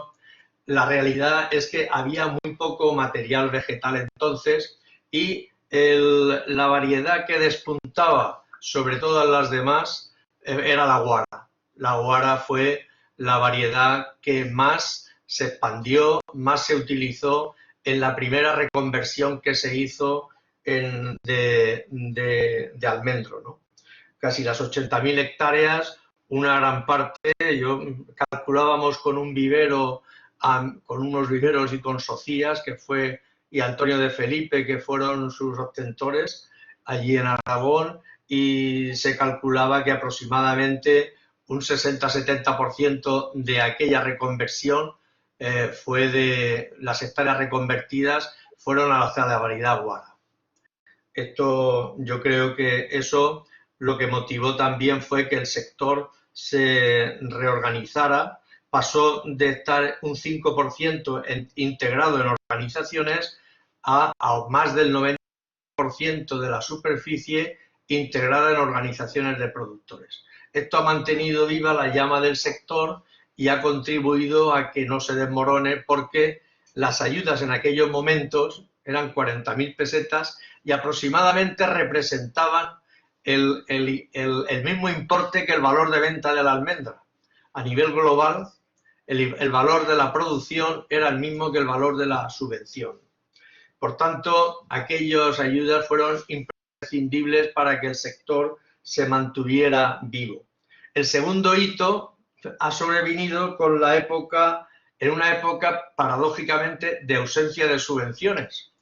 la realidad es que había muy poco material vegetal entonces y la variedad que despuntaba sobre todas las demás era la guara. La guara fue la variedad que más se expandió, más se utilizó en la primera reconversión que se hizo de almendro, ¿no? Casi las 80.000 hectáreas, una gran parte, calculábamos con un vivero, con unos viveros y con Socias, que fue, y Antonio de Felipe, que fueron sus obtentores allí en Aragón, y se calculaba que aproximadamente un 60-70% de aquella reconversión fue de las hectáreas reconvertidas fueron hacia la variedad guara. Esto, yo creo que eso lo que motivó también fue que el sector se reorganizara, pasó de estar un 5% integrado en organizaciones a más del 90% de la superficie integrada en organizaciones de productores. Esto ha mantenido viva la llama del sector y ha contribuido a que no se desmorone, porque las ayudas en aquellos momentos eran 40.000 pesetas y aproximadamente representaban el mismo importe que el valor de venta de la almendra. A nivel global, el valor de la producción era el mismo que el valor de la subvención. Por tanto, aquellas ayudas fueron imprescindibles para que el sector se mantuviera vivo. El segundo hito ha sobrevenido con en una época paradójicamente de ausencia de subvenciones,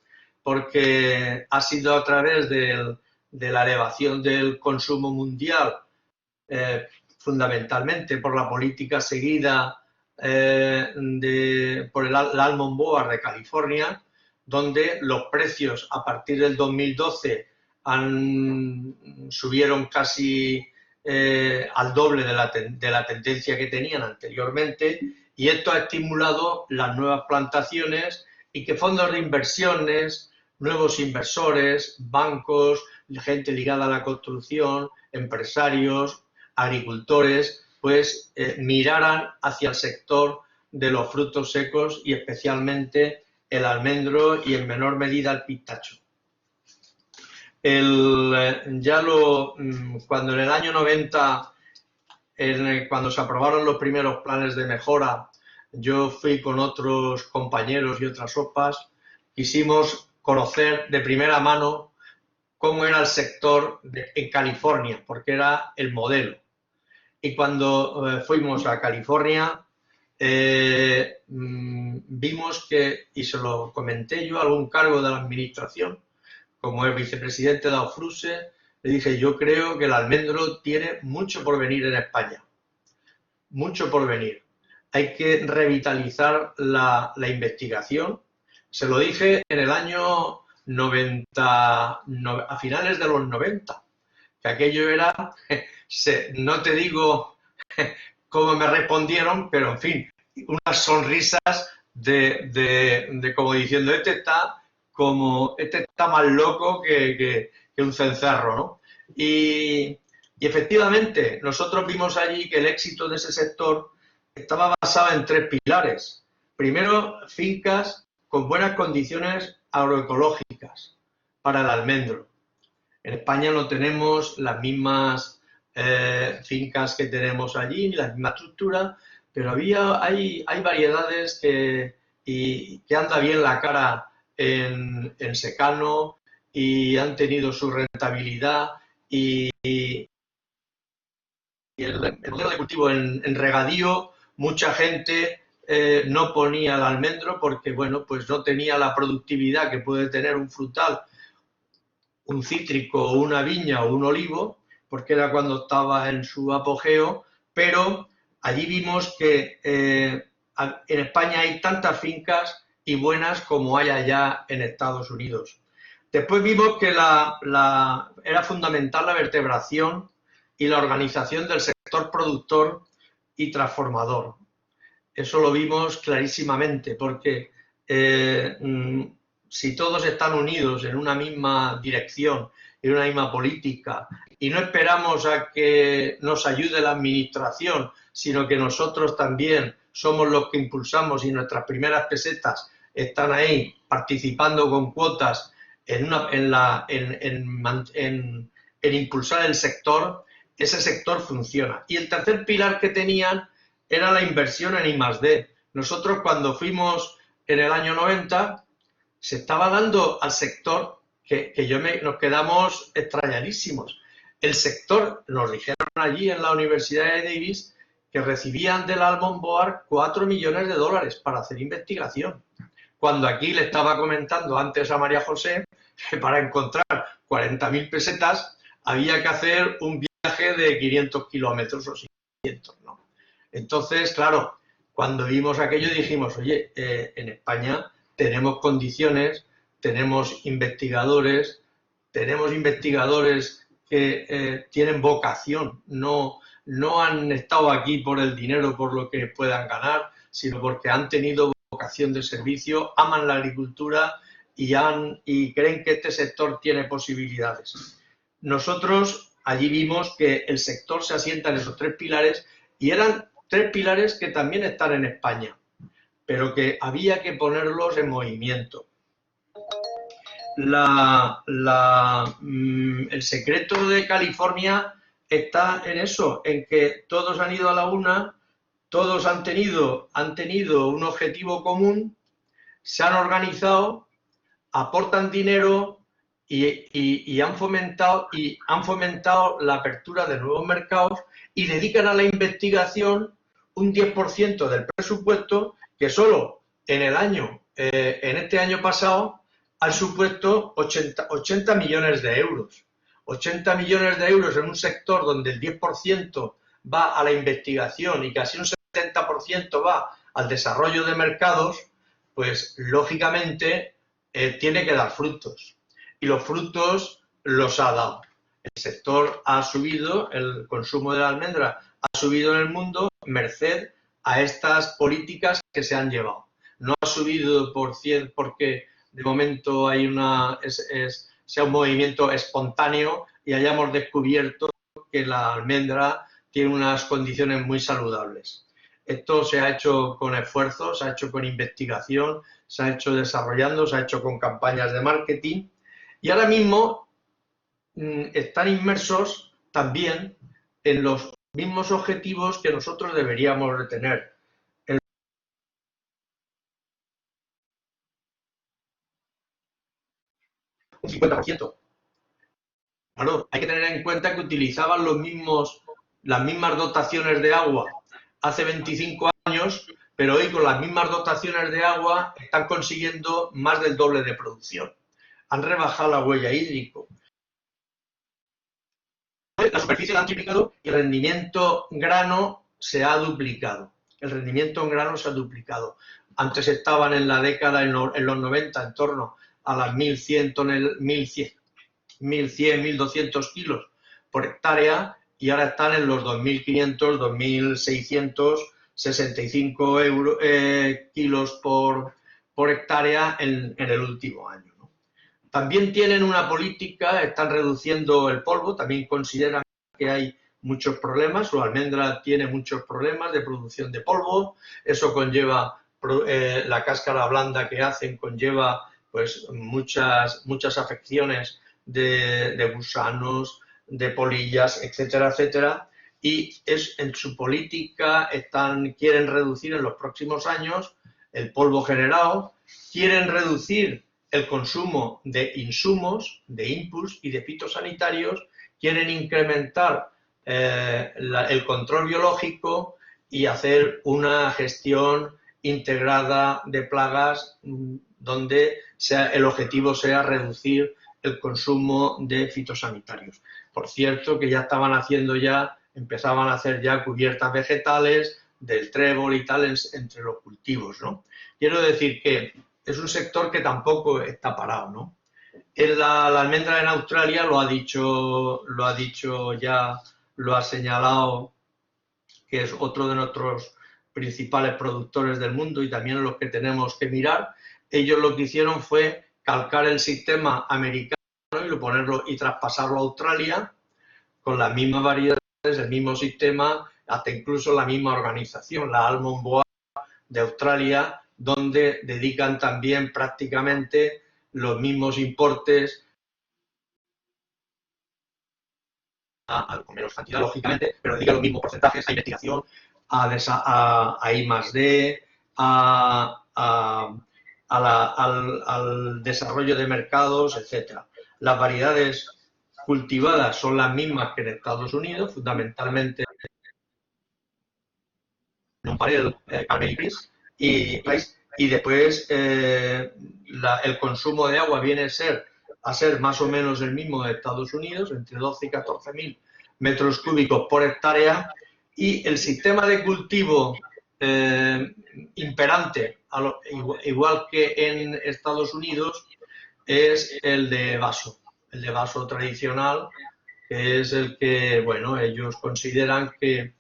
porque ha sido a través de la elevación del consumo mundial, fundamentalmente por la política seguida por el Almond Board de California, donde los precios a partir del 2012 subieron casi al doble de la tendencia que tenían anteriormente, y esto ha estimulado las nuevas plantaciones y que fondos de inversiones, nuevos inversores, bancos, gente ligada a la construcción, empresarios, agricultores, pues miraran hacia el sector de los frutos secos y especialmente el almendro y en menor medida el pistacho. Cuando en el año 90, cuando se aprobaron los primeros planes de mejora, yo fui con otros compañeros y otras OPAs, quisimos conocer de primera mano cómo era el sector en California, porque era el modelo. Y cuando fuimos a California, vimos que, y se lo comenté yo a algún cargo de la administración, como el vicepresidente de AOFRUSE, le dije, yo creo que el almendro tiene mucho por venir en España, mucho por venir. Hay que revitalizar la investigación. Se lo dije en el año 90, a finales de los 90, que aquello era, no te digo cómo me respondieron, pero en fin, unas sonrisas de como diciendo, este está más loco que un cencerro, ¿no? Y efectivamente, nosotros vimos allí que el éxito de ese sector estaba basado en 3 pilares. Primero, fincas con buenas condiciones agroecológicas para el almendro. En España no tenemos las mismas fincas que tenemos allí, ni la misma estructura, pero hay variedades que anda bien la cara en secano y han tenido su rentabilidad, y el modelo de cultivo en regadío, mucha gente no ponía el almendro porque, bueno, pues no tenía la productividad que puede tener un frutal, un cítrico o una viña o un olivo, porque era cuando estaba en su apogeo, pero allí vimos que en España hay tantas fincas y buenas como hay allá en Estados Unidos. Después vimos que era fundamental la vertebración y la organización del sector productor y transformador. Eso lo vimos clarísimamente, porque si todos están unidos en una misma dirección, en una misma política, y no esperamos a que nos ayude la administración, sino que nosotros también somos los que impulsamos y nuestras primeras pesetas están ahí participando con cuotas en impulsar el sector, ese sector funciona. Y el tercer pilar que tenían era la inversión en I+D. Nosotros cuando fuimos en el año 90, se estaba dando al sector nos quedamos extrañadísimos. El sector, nos dijeron allí en la Universidad de Davis, que recibían del Almondboar 4 millones de dólares para hacer investigación. Cuando aquí le estaba comentando antes a María José que para encontrar 40.000 pesetas había que hacer un viaje de 500 kilómetros o 600, ¿no? Entonces, claro, cuando vimos aquello dijimos, oye, en España tenemos condiciones, tenemos investigadores que tienen vocación, no han estado aquí por el dinero, por lo que puedan ganar, sino porque han tenido vocación de servicio, aman la agricultura y creen que este sector tiene posibilidades. Nosotros allí vimos que el sector se asienta en esos 3 pilares y eran 3 pilares que también están en España, pero que había que ponerlos en movimiento. El secreto de California está en eso, en que todos han ido a la una, todos han tenido un objetivo común, se han organizado, aportan dinero y han fomentado la apertura de nuevos mercados y dedican a la investigación un 10% del presupuesto que solo en este año pasado han supuesto 80 millones de euros. 80 millones de euros en un sector donde el 10% va a la investigación y casi un 70% va al desarrollo de mercados, pues lógicamente tiene que dar frutos. Y los frutos los ha dado. El sector ha subido, el consumo de la almendra ha subido en el mundo merced a estas políticas que se han llevado. No ha subido porque de momento hay sea un movimiento espontáneo y hayamos descubierto que la almendra tiene unas condiciones muy saludables. Esto se ha hecho con esfuerzo, se ha hecho con investigación, se ha hecho desarrollando, se ha hecho con campañas de marketing y ahora mismo están inmersos también en los mismos objetivos que nosotros deberíamos de tener. Un 50%. Claro, hay que tener en cuenta que utilizaban las mismas dotaciones de agua hace 25 años, pero hoy con las mismas dotaciones de agua están consiguiendo más del doble de producción. Han rebajado la huella hídrica. La superficie la han triplicado y el rendimiento grano se ha duplicado. El rendimiento en grano se ha duplicado. Antes estaban en la década, en los 90, en torno a las 1.100, 1.200 kilos por hectárea y ahora están en los 2.500, 2.665 kilos por hectárea en el último año, ¿no? También tienen una política, están reduciendo el polvo, también consideran que hay muchos problemas, su almendra tiene muchos problemas de producción de polvo, eso conlleva, la cáscara blanda que hacen conlleva pues muchas afecciones de gusanos, de polillas, etcétera, etcétera, y en su política quieren reducir en los próximos años el polvo generado, quieren reducir el consumo de insumos, de inputs y de fitosanitarios, quieren incrementar el control biológico y hacer una gestión integrada de plagas donde el objetivo sea reducir el consumo de fitosanitarios. Por cierto, que ya estaban haciendo ya empezaban a hacer ya cubiertas vegetales, del trébol y tal entre los cultivos, ¿no? Quiero decir que es un sector que tampoco está parado, ¿no? La almendra en Australia lo ha dicho ya, lo ha señalado, que es otro de nuestros principales productores del mundo y también los que tenemos que mirar. Ellos lo que hicieron fue calcar el sistema americano y traspasarlo a Australia con las mismas variedades, el mismo sistema, hasta incluso la misma organización, la Almond Board de Australia, donde dedican también prácticamente los mismos importes con menos cantidad, lógicamente, pero dedican los mismos porcentajes a investigación, a I+D, al desarrollo de mercados, etc. Las variedades cultivadas son las mismas que en Estados Unidos, fundamentalmente Nonpareil, Carmel y Price, y después el consumo de agua viene a ser más o menos el mismo de Estados Unidos, entre 12 y 14.000 metros cúbicos por hectárea, y el sistema de cultivo imperante, igual que en Estados Unidos, es el de vaso tradicional, que es el que, bueno, ellos consideran que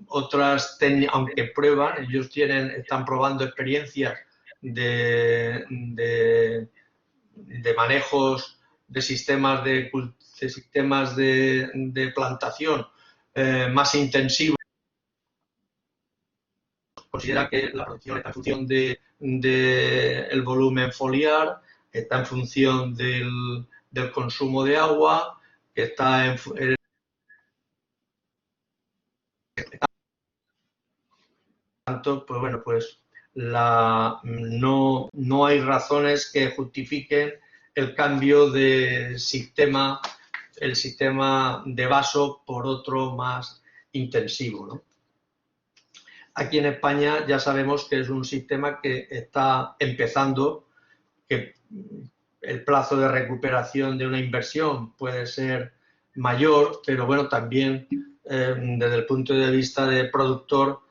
otras técnicas, aunque prueban, ellos están probando experiencias de manejos de sistemas de plantación más intensivos. Considera que la producción está en función del volumen foliar, está en función del consumo de agua, que está en tanto, pues bueno, pues no hay razones que justifiquen el cambio de sistema, el sistema de vaso por otro más intensivo, ¿no? Aquí en España ya sabemos que es un sistema que está empezando, que el plazo de recuperación de una inversión puede ser mayor, pero bueno, también desde el punto de vista del productor,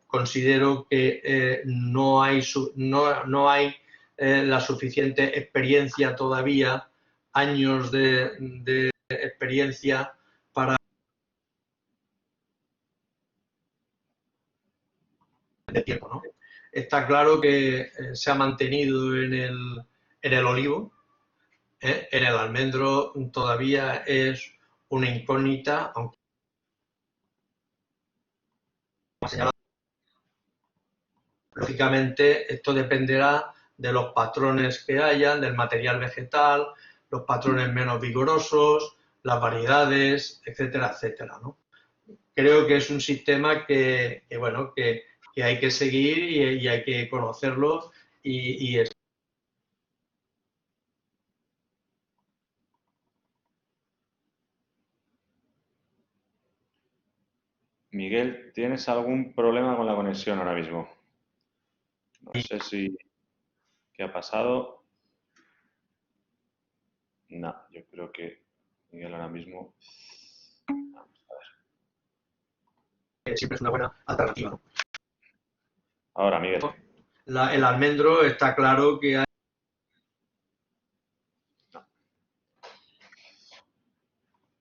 considero que no hay la suficiente experiencia todavía, años de experiencia para de tiempo, ¿no? Está claro que se ha mantenido en el olivo, en el almendro todavía es una incógnita, aunque lógicamente esto dependerá de los patrones que hayan, del material vegetal, los patrones menos vigorosos, las variedades, etcétera, etcétera, ¿no? Creo que es un sistema que bueno, que hay que seguir y hay que conocerlo y Miguel, ¿tienes algún problema con la conexión ahora mismo? No sé si... ¿Qué ha pasado? No, yo creo que Miguel ahora mismo... Vamos a ver. siempre es una buena alternativa, ¿no? Ahora, Miguel. El almendro está claro que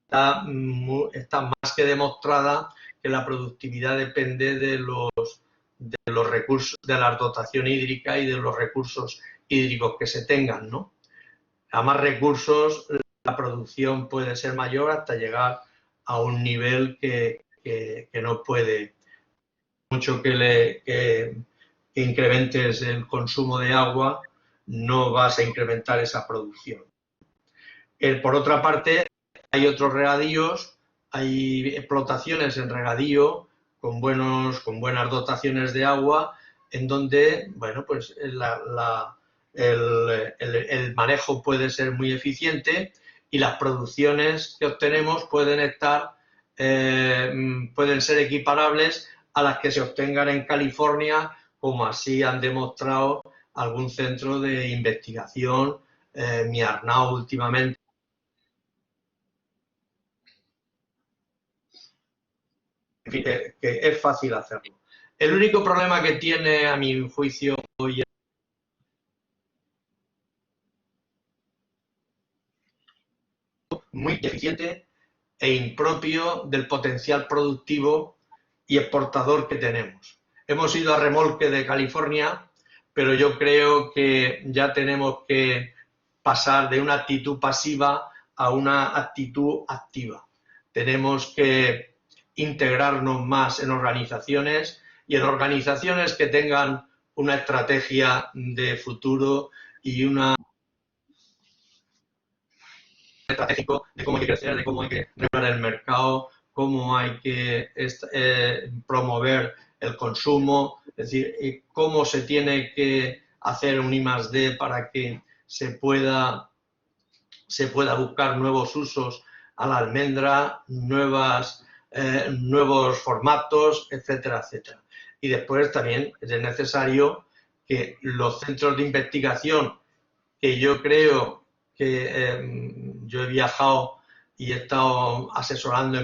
está más que demostrada que la productividad depende de los recursos, de la dotación hídrica y de los recursos hídricos que se tengan, ¿no? A más recursos, la producción puede ser mayor hasta llegar a un nivel que no puede. Mucho que incrementes el consumo de agua, no vas a incrementar esa producción. Por otra parte, hay otros regadíos, hay explotaciones en regadío con buenas dotaciones de agua, en donde, bueno, pues el manejo puede ser muy eficiente y las producciones que obtenemos pueden ser equiparables a las que se obtengan en California, como así han demostrado algún centro de investigación, mi Arnau últimamente. fin, que es fácil hacerlo. El único problema que tiene, a mi juicio, hoy es muy deficiente e impropio del potencial productivo y exportador que tenemos. Hemos ido a remolque de California, pero yo creo que ya tenemos que pasar de una actitud pasiva a una actitud activa. Tenemos que integrarnos más en organizaciones y en organizaciones que tengan una estrategia de futuro y una estratégico de cómo hay que crecer, de cómo hay que regular el mercado, cómo hay que promover el consumo, es decir, cómo se tiene que hacer un I+D para que se pueda buscar nuevos usos a la almendra, nuevos formatos, etcétera, etcétera. Y después también es necesario que los centros de investigación, que yo creo que yo he viajado y he estado asesorando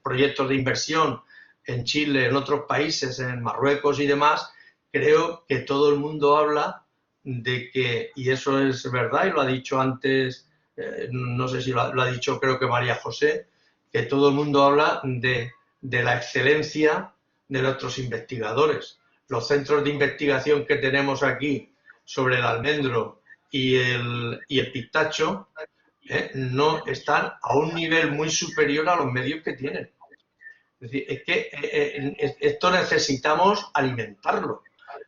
proyectos de inversión en Chile, en otros países, en Marruecos y demás, creo que todo el mundo habla de que, y eso es verdad, y lo ha dicho antes, no sé si lo ha dicho, creo que María José, que todo el mundo habla de la excelencia de nuestros investigadores. Los centros de investigación que tenemos aquí sobre el almendro y el pistacho no están a un nivel muy superior a los medios que tienen. Es decir, es que esto necesitamos alimentarlo.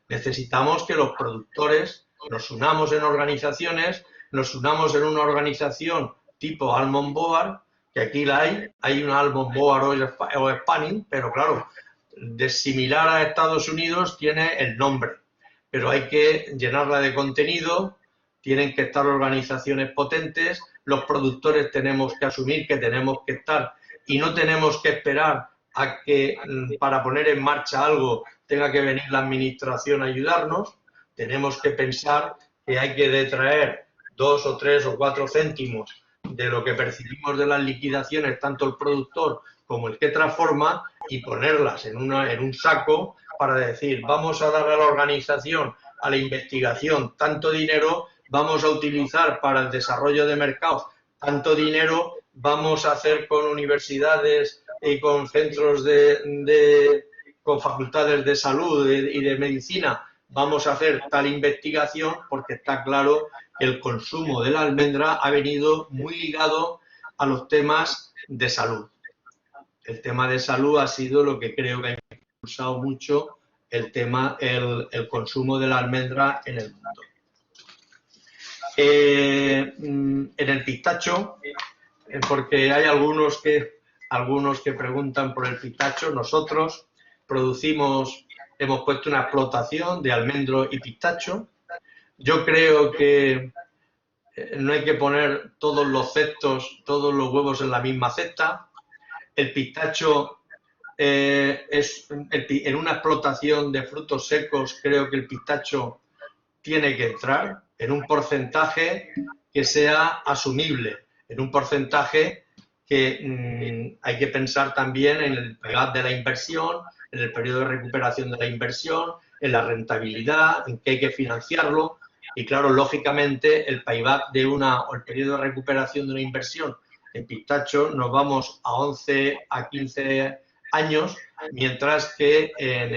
Necesitamos que los productores nos unamos en organizaciones, nos unamos en una organización tipo Almond Board, que aquí la hay una Almond Board o Spanning, pero claro, de similar a Estados Unidos tiene el nombre, pero hay que llenarla de contenido, tienen que estar organizaciones potentes, los productores tenemos que asumir que tenemos que estar y no tenemos que esperar a que para poner en marcha algo tenga que venir la administración a ayudarnos, tenemos que pensar que hay que detraer 2 o 3 o 4 céntimos de lo que percibimos de las liquidaciones, tanto el productor como el que transforma, y ponerlas en un saco para decir, vamos a dar a la organización, a la investigación, tanto dinero, vamos a utilizar para el desarrollo de mercados tanto dinero, vamos a hacer con universidades y con centros con facultades de salud y de medicina, vamos a hacer tal investigación, porque está claro que el consumo de la almendra ha venido muy ligado a los temas de salud. El tema de salud ha sido lo que creo que ha impulsado mucho el consumo de la almendra en el mundo. En el pistacho, porque hay algunos que preguntan por el pistacho, nosotros hemos puesto una explotación de almendro y pistacho. Yo creo que no hay que poner todos los huevos en la misma cesta. El pistacho, en una explotación de frutos secos, creo que el pistacho tiene que entrar en un porcentaje que sea asumible, en un porcentaje que hay que pensar también en el payback de la inversión, en el periodo de recuperación de la inversión, en la rentabilidad, en que hay que financiarlo. Y claro, lógicamente, el payback o el periodo de recuperación de una inversión en pistacho nos vamos a 11 a 15 años, mientras que en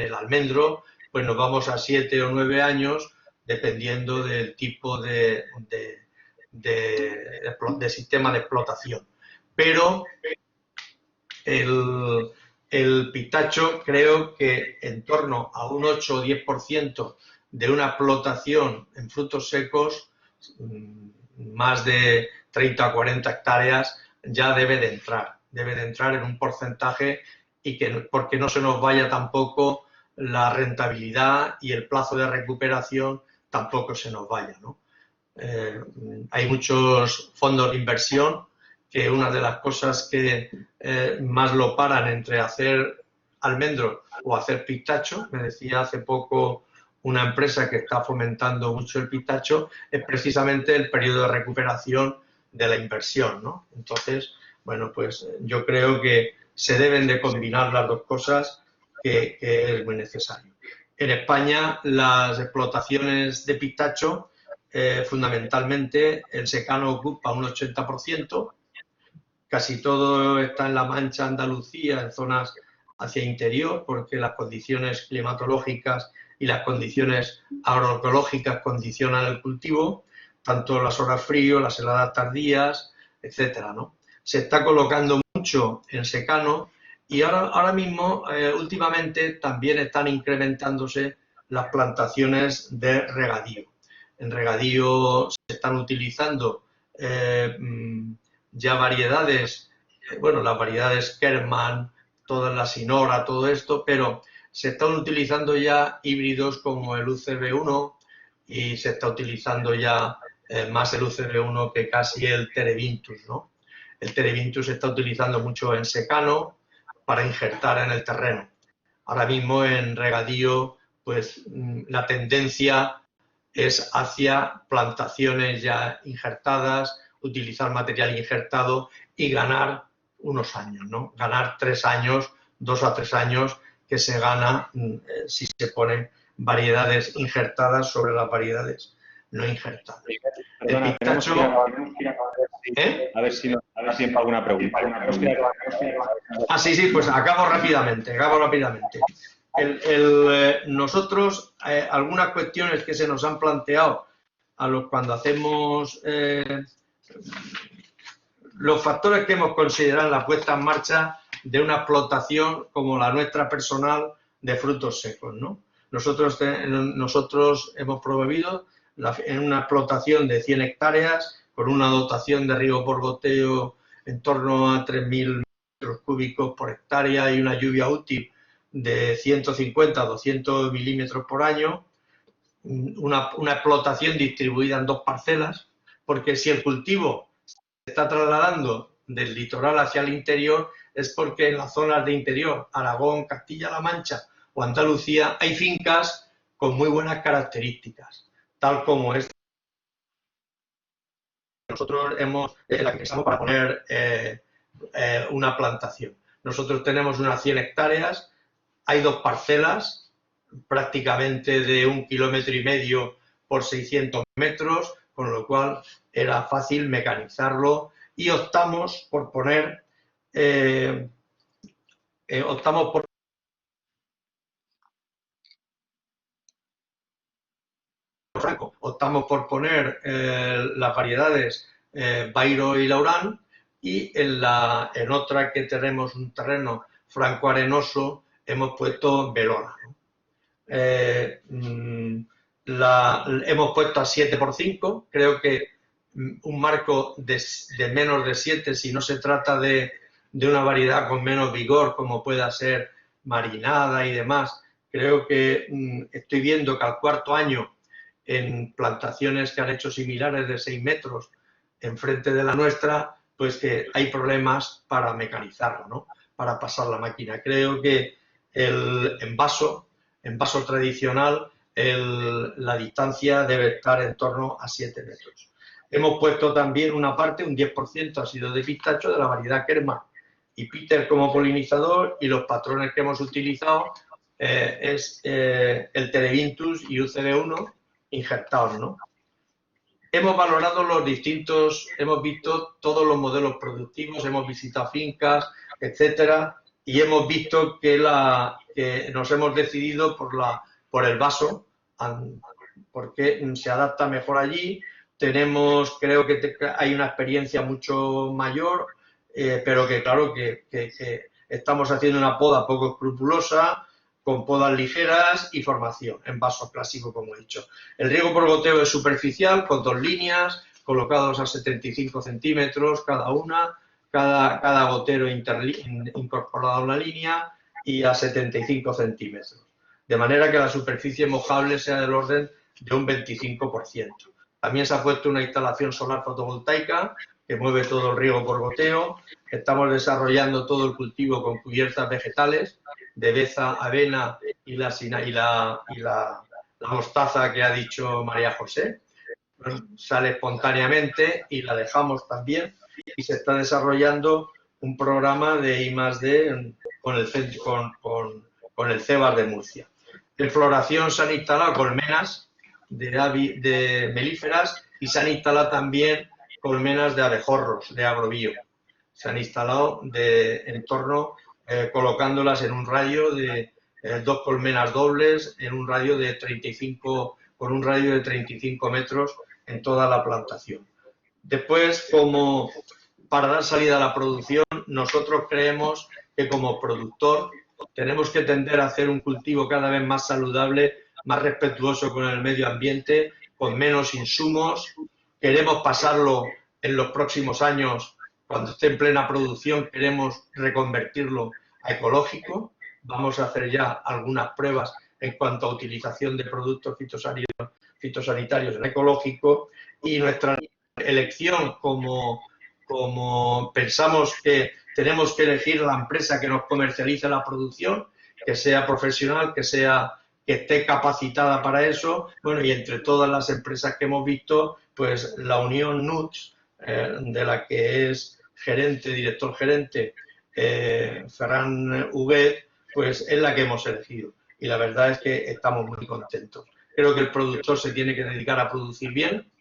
el almendro pues nos vamos a 7 o 9 años, dependiendo del tipo de sistema de explotación. Pero el pistacho, creo que en torno a un 8 o 10% de una explotación en frutos secos, más de 30 o 40 hectáreas, ya debe de entrar en un porcentaje, porque no se nos vaya tampoco la rentabilidad y el plazo de recuperación tampoco se nos vaya, ¿no? Hay muchos fondos de inversión que una de las cosas que más lo paran entre hacer almendro o hacer pistacho, me decía hace poco una empresa que está fomentando mucho el pistacho, es precisamente el periodo de recuperación de la inversión, ¿no? Entonces, bueno, pues yo creo que se deben de combinar las dos cosas, que es muy necesario. En España, las explotaciones de pistacho, fundamentalmente, el secano ocupa un 80%, casi todo está en La Mancha, Andalucía, en zonas hacia interior, porque las condiciones climatológicas y las condiciones agroecológicas condicionan el cultivo, tanto las horas frío, las heladas tardías, etcétera, ¿no? Se está colocando mucho en secano y ahora mismo, últimamente, también están incrementándose las plantaciones de regadío. En regadío se están utilizando ya variedades, bueno, las variedades Kerman, todas las Sinora, todo esto, pero se están utilizando ya híbridos como el UCB1 y se está utilizando ya más el UCB1 que casi el Terebintus, ¿no? El Terebintus se está utilizando mucho en secano para injertar en el terreno. Ahora mismo en regadío, pues la tendencia es hacia plantaciones ya injertadas, utilizar material injertado y ganar unos años, ¿no? Ganar 3 años, 2 a 3 años que se gana si se ponen variedades injertadas sobre las variedades no injertadas. Perdona, el pistacho, a ver si nos da tiempo a alguna pregunta. Sí, pues acabo rápidamente. Nosotros, algunas cuestiones que se nos han planteado cuando hacemos los factores que hemos considerado en la puesta en marcha de una explotación como la nuestra personal de frutos secos, ¿no? Nosotros hemos promovido en una explotación de 100 hectáreas con una dotación de riego por goteo en torno a 3.000 metros cúbicos por hectárea y una lluvia útil de 150 a 200 milímetros por año, una explotación distribuida en 2 parcelas, porque si el cultivo se está trasladando del litoral hacia el interior es porque en las zonas de interior, Aragón, Castilla-La Mancha o Andalucía, hay fincas con muy buenas características, tal como esta. Nosotros la que pensamos para poner una plantación. Nosotros tenemos unas 100 hectáreas, hay 2 parcelas, prácticamente de 1,5 kilómetros por 600 metros, con lo cual era fácil mecanizarlo y optamos por poner las variedades Bairo y Laurán, y en otra que tenemos un terreno franco-arenoso hemos puesto Belona, ¿no? Hemos puesto a 7x5, creo que un marco de menos de 7, si no se trata de una variedad con menos vigor como pueda ser marinada y demás, creo que estoy viendo que al 4.º año en plantaciones que han hecho similares de 6 metros enfrente de la nuestra, pues que hay problemas para mecanizarlo, ¿no? Para pasar la máquina. Creo que en vaso tradicional, la distancia debe estar en torno a 7 metros. Hemos puesto también una parte, un 10% ha sido de pistacho, de la variedad Kerman y Peter como polinizador, y los patrones que hemos utilizado es el Terebintus y UCB1 injertados, ¿no? Hemos valorado hemos visto todos los modelos productivos, hemos visitado fincas, etcétera, y hemos visto que nos hemos decidido por el vaso, porque se adapta mejor allí. Creo que hay una experiencia mucho mayor, pero que claro que estamos haciendo una poda poco escrupulosa, con podas ligeras y formación en vaso clásico, como he dicho. El riego por goteo es superficial, con 2 líneas, colocados a 75 centímetros cada una, cada gotero incorporado a una línea y a 75 centímetros. De manera que la superficie mojable sea del orden de un 25%. También se ha puesto una instalación solar fotovoltaica que mueve todo el riego por goteo. Estamos desarrollando todo el cultivo con cubiertas vegetales de beza, avena y la mostaza que ha dicho María José. Sale espontáneamente y la dejamos también, y se está desarrollando un programa de I+D con el CEBAS de Murcia. En floración se han instalado colmenas de melíferas y se han instalado también colmenas de abejorros, de agrobio. Se han instalado en torno, colocándolas en un radio de 2 colmenas dobles en un radio de 35, con un radio de 35 metros en toda la plantación. Después, como para dar salida a la producción, nosotros creemos que como productor tenemos que tender a hacer un cultivo cada vez más saludable, más respetuoso con el medio ambiente, con menos insumos. Queremos pasarlo en los próximos años, cuando esté en plena producción, queremos reconvertirlo a ecológico. Vamos a hacer ya algunas pruebas en cuanto a utilización de productos fitosanitarios en ecológico, y nuestra elección, como pensamos que tenemos que elegir la empresa que nos comercialice la producción, que sea profesional, que esté capacitada para eso. Bueno, y entre todas las empresas que hemos visto, pues la Unión NUTS, de la que es director gerente, Ferran Huguet, pues es la que hemos elegido. Y la verdad es que estamos muy contentos. Creo que el productor se tiene que dedicar a producir bien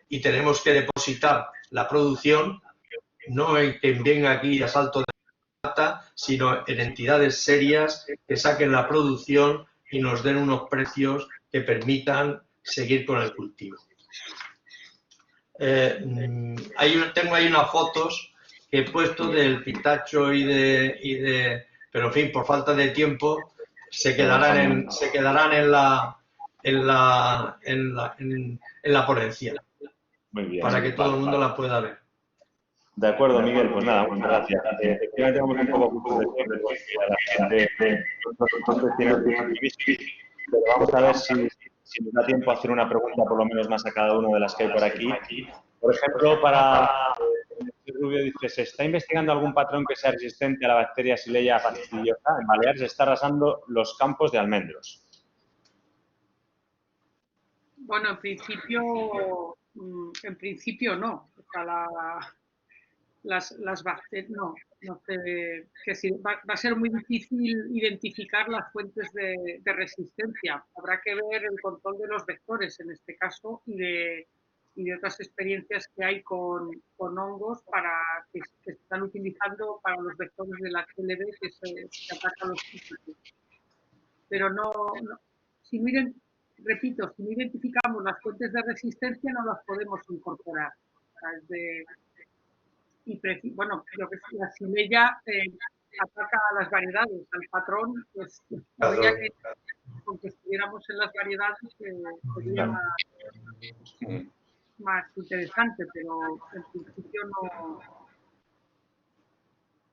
y tenemos que depositar la producción no en quien venga aquí a salto de plata, sino en entidades serias que saquen la producción y nos den unos precios que permitan seguir con el cultivo. Tengo ahí unas fotos que he puesto del pistacho pero en fin, por falta de tiempo se quedarán en la ponencia. Muy bien. Para que todo el mundo la pueda ver. De acuerdo, Miguel, pues nada, muchas gracias. Efectivamente vamos un poco justo de tiempo, porque la gente pero vamos a ver si nos da tiempo a hacer una pregunta por lo menos más a cada uno de las que hay por aquí. Por ejemplo, para Rubio dice, ¿se está investigando algún patrón que sea resistente a la bacteria Xylella fastidiosa? En Baleares se está arrasando los campos de almendros. Bueno, en principio no. O sea, las bacterias, no sé, que sí, va a ser muy difícil identificar las fuentes de resistencia. Habrá que ver el control de los vectores en este caso y de otras experiencias que hay con hongos que se están utilizando para los vectores de la HLB que atacan los cítricos. Pero repito, si no identificamos las fuentes de resistencia no las podemos incorporar. O sea, bueno, creo que la Xylella ataca a las variedades, al patrón, pues habría que, aunque estuviéramos en las variedades, sería más interesante, pero en principio no.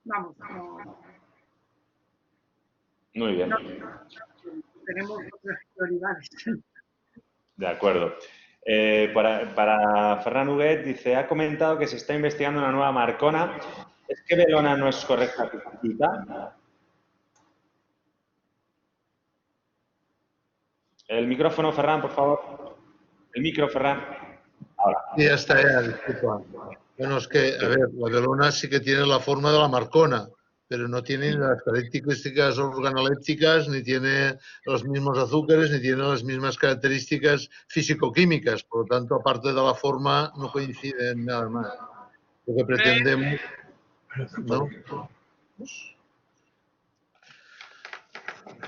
Vamos, no. Muy bien. No, tenemos otras prioridades. De acuerdo. Para Ferran Huguet, dice, ha comentado que se está investigando una nueva marcona. ¿Es que Belona no es correcta sustituta? El micrófono, Ferran, por favor. El micro, Ferran. Ahora. Sí, ya está, ya, disculpa. Bueno, es que, a ver, la Belona sí que tiene la forma de la marcona, pero no tiene las características organolépticas, ni tiene los mismos azúcares, ni tiene las mismas características físico-químicas. Por lo tanto, aparte de la forma, no coinciden nada más. Lo que pretendemos, ¿no?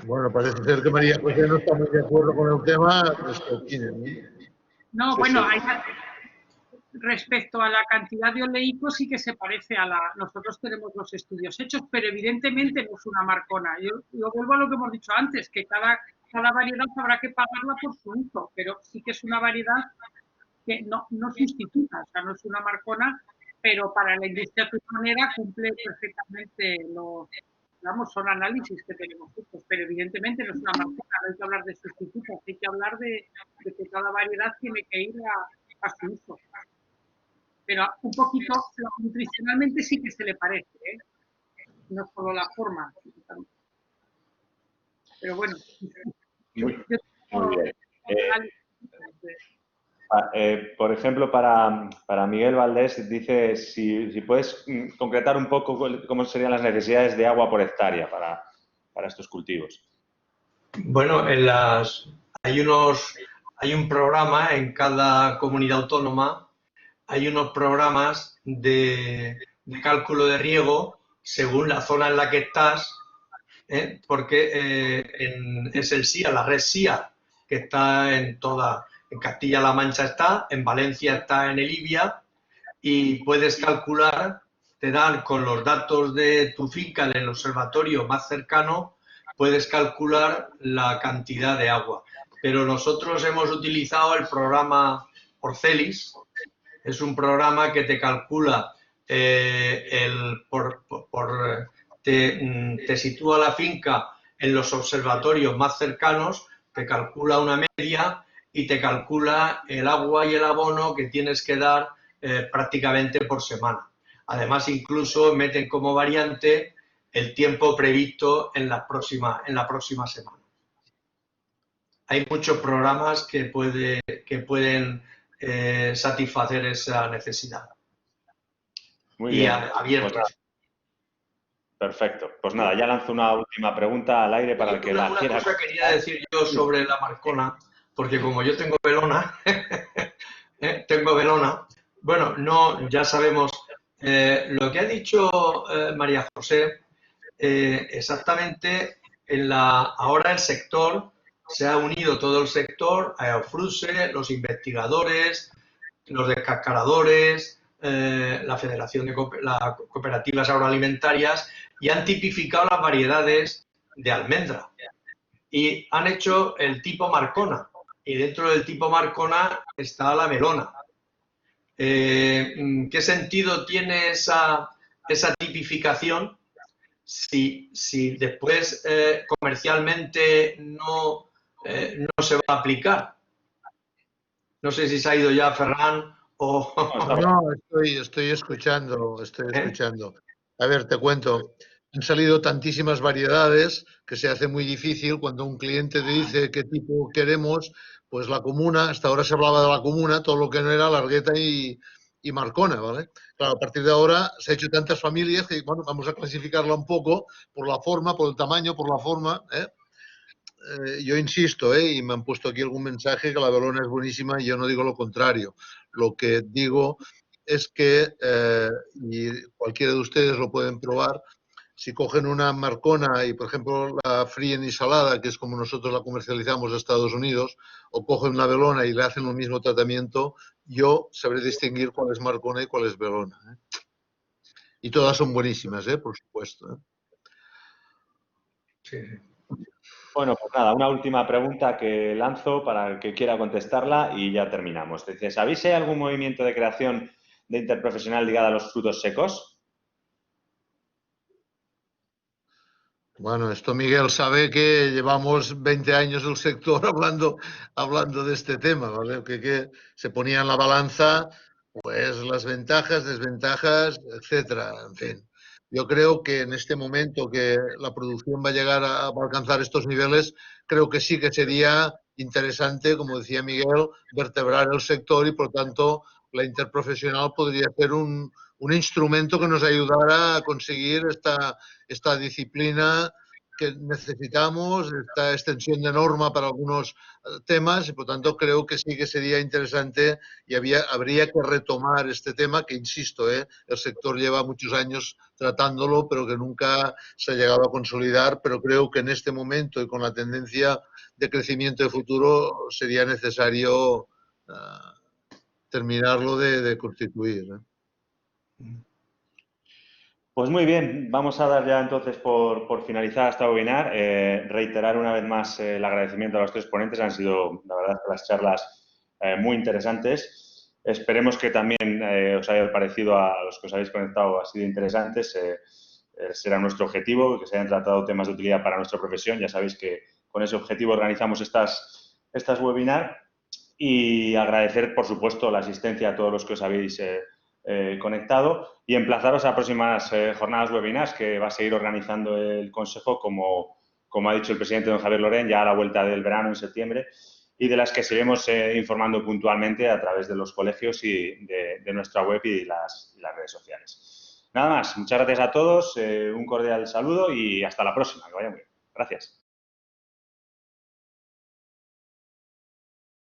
Bueno, parece ser que María José no está muy de acuerdo con el tema. No, bueno, respecto a la cantidad de oleicos sí que se parece a nosotros tenemos los estudios hechos, pero evidentemente no es una marcona. Yo vuelvo a lo que hemos dicho antes, que cada variedad habrá que pagarla por su uso, pero sí que es una variedad que no sustituta, o sea, no es una marcona, pero para la industria turismonera cumple perfectamente son análisis que tenemos hechos, pero evidentemente no es una marcona, no hay que hablar de sustitutos, hay que hablar de que cada variedad tiene que ir a su uso. Pero un poquito, nutricionalmente sí que se le parece, ¿eh? No solo la forma. Pero bueno. Muy bien. Por ejemplo, para Miguel Valdés, dice si puedes concretar un poco cómo serían las necesidades de agua por hectárea para estos cultivos. Bueno, hay un programa en cada comunidad autónoma, hay unos programas de cálculo de riego según la zona en la que estás, porque es el SIA, la red SIA, que está en Castilla-La Mancha está, en Valencia está en el IBIA, y puedes calcular, te dan con los datos de tu finca en el observatorio más cercano, puedes calcular la cantidad de agua. Pero nosotros hemos utilizado el programa Orcelis, es un programa que te calcula, te sitúa la finca en los observatorios más cercanos, te calcula una media y te calcula el agua y el abono que tienes que dar prácticamente por semana. Además, incluso meten como variante el tiempo previsto en la próxima semana. Hay muchos programas que pueden satisfacer esa necesidad. Muy bien. Abiertos. Pues perfecto. Pues nada, ya lanzo una última pregunta al aire para el que la quiera. Una cosa quería decir yo sobre la Marcona, porque como yo tengo velona, bueno, no, ya sabemos lo que ha dicho María José, exactamente ahora el sector, se ha unido todo el sector, AEOFRUSE, los investigadores, los descascaradores, la Federación de Cooperativas Agroalimentarias, y han tipificado las variedades de almendra. Y han hecho el tipo Marcona. Y dentro del tipo Marcona está la melona. ¿Qué sentido tiene esa tipificación si después comercialmente no se va a aplicar? No sé si se ha ido ya Ferran o... No, estoy escuchando. A ver, te cuento. Han salido tantísimas variedades que se hace muy difícil cuando un cliente te dice qué tipo queremos, pues la comuna, hasta ahora se hablaba de la comuna, todo lo que no era Largueta y Marcona, ¿vale? Claro, a partir de ahora se ha hecho tantas familias que, bueno, vamos a clasificarla un poco por la forma, por el tamaño, por la forma, yo insisto, y me han puesto aquí algún mensaje que la velona es buenísima y yo no digo lo contrario. Lo que digo es que, y cualquiera de ustedes lo pueden probar, si cogen una Marcona y, por ejemplo, la fríen y salada, que es como nosotros la comercializamos en Estados Unidos, o cogen una velona y le hacen el mismo tratamiento, yo sabré distinguir cuál es Marcona y cuál es velona. Y todas son buenísimas, por supuesto. Sí. Bueno, pues nada, una última pregunta que lanzo para el que quiera contestarla y ya terminamos. Dice, ¿sabéis si hay algún movimiento de creación de interprofesional ligado a los frutos secos? Bueno, esto Miguel sabe que llevamos 20 años del sector hablando de este tema, ¿vale? Que se ponía en la balanza pues las ventajas, desventajas, etcétera. En fin, yo creo que en este momento que la producción va a llegar a alcanzar estos niveles, creo que sí que sería interesante, como decía Miguel, vertebrar el sector y, por tanto, la interprofesional podría ser un instrumento que nos ayudara a conseguir esta disciplina que necesitamos, esta extensión de norma para algunos temas y, por tanto, creo que sí que sería interesante y habría que retomar este tema que, insisto, el sector lleva muchos años tratándolo, pero que nunca se ha llegado a consolidar, pero creo que en este momento y con la tendencia de crecimiento de futuro sería necesario terminarlo de constituir. Pues muy bien, vamos a dar ya entonces por finalizar esta webinar. Reiterar una vez más el agradecimiento a los tres ponentes. Han sido, la verdad, las charlas muy interesantes. Esperemos que también os haya parecido a los que os habéis conectado, ha sido interesantes. Será nuestro objetivo, que se hayan tratado temas de utilidad para nuestra profesión. Ya sabéis que con ese objetivo organizamos estas webinars. Y agradecer, por supuesto, la asistencia a todos los que os habéis conectado y emplazaros a próximas jornadas webinars que va a seguir organizando el Consejo, como ha dicho el presidente don Javier Lorén, ya a la vuelta del verano en septiembre. y de las que seguiremos informando puntualmente a través de los colegios y de nuestra web y las redes sociales. Nada más, muchas gracias a todos, un cordial saludo y hasta la próxima, que vaya muy bien. Gracias.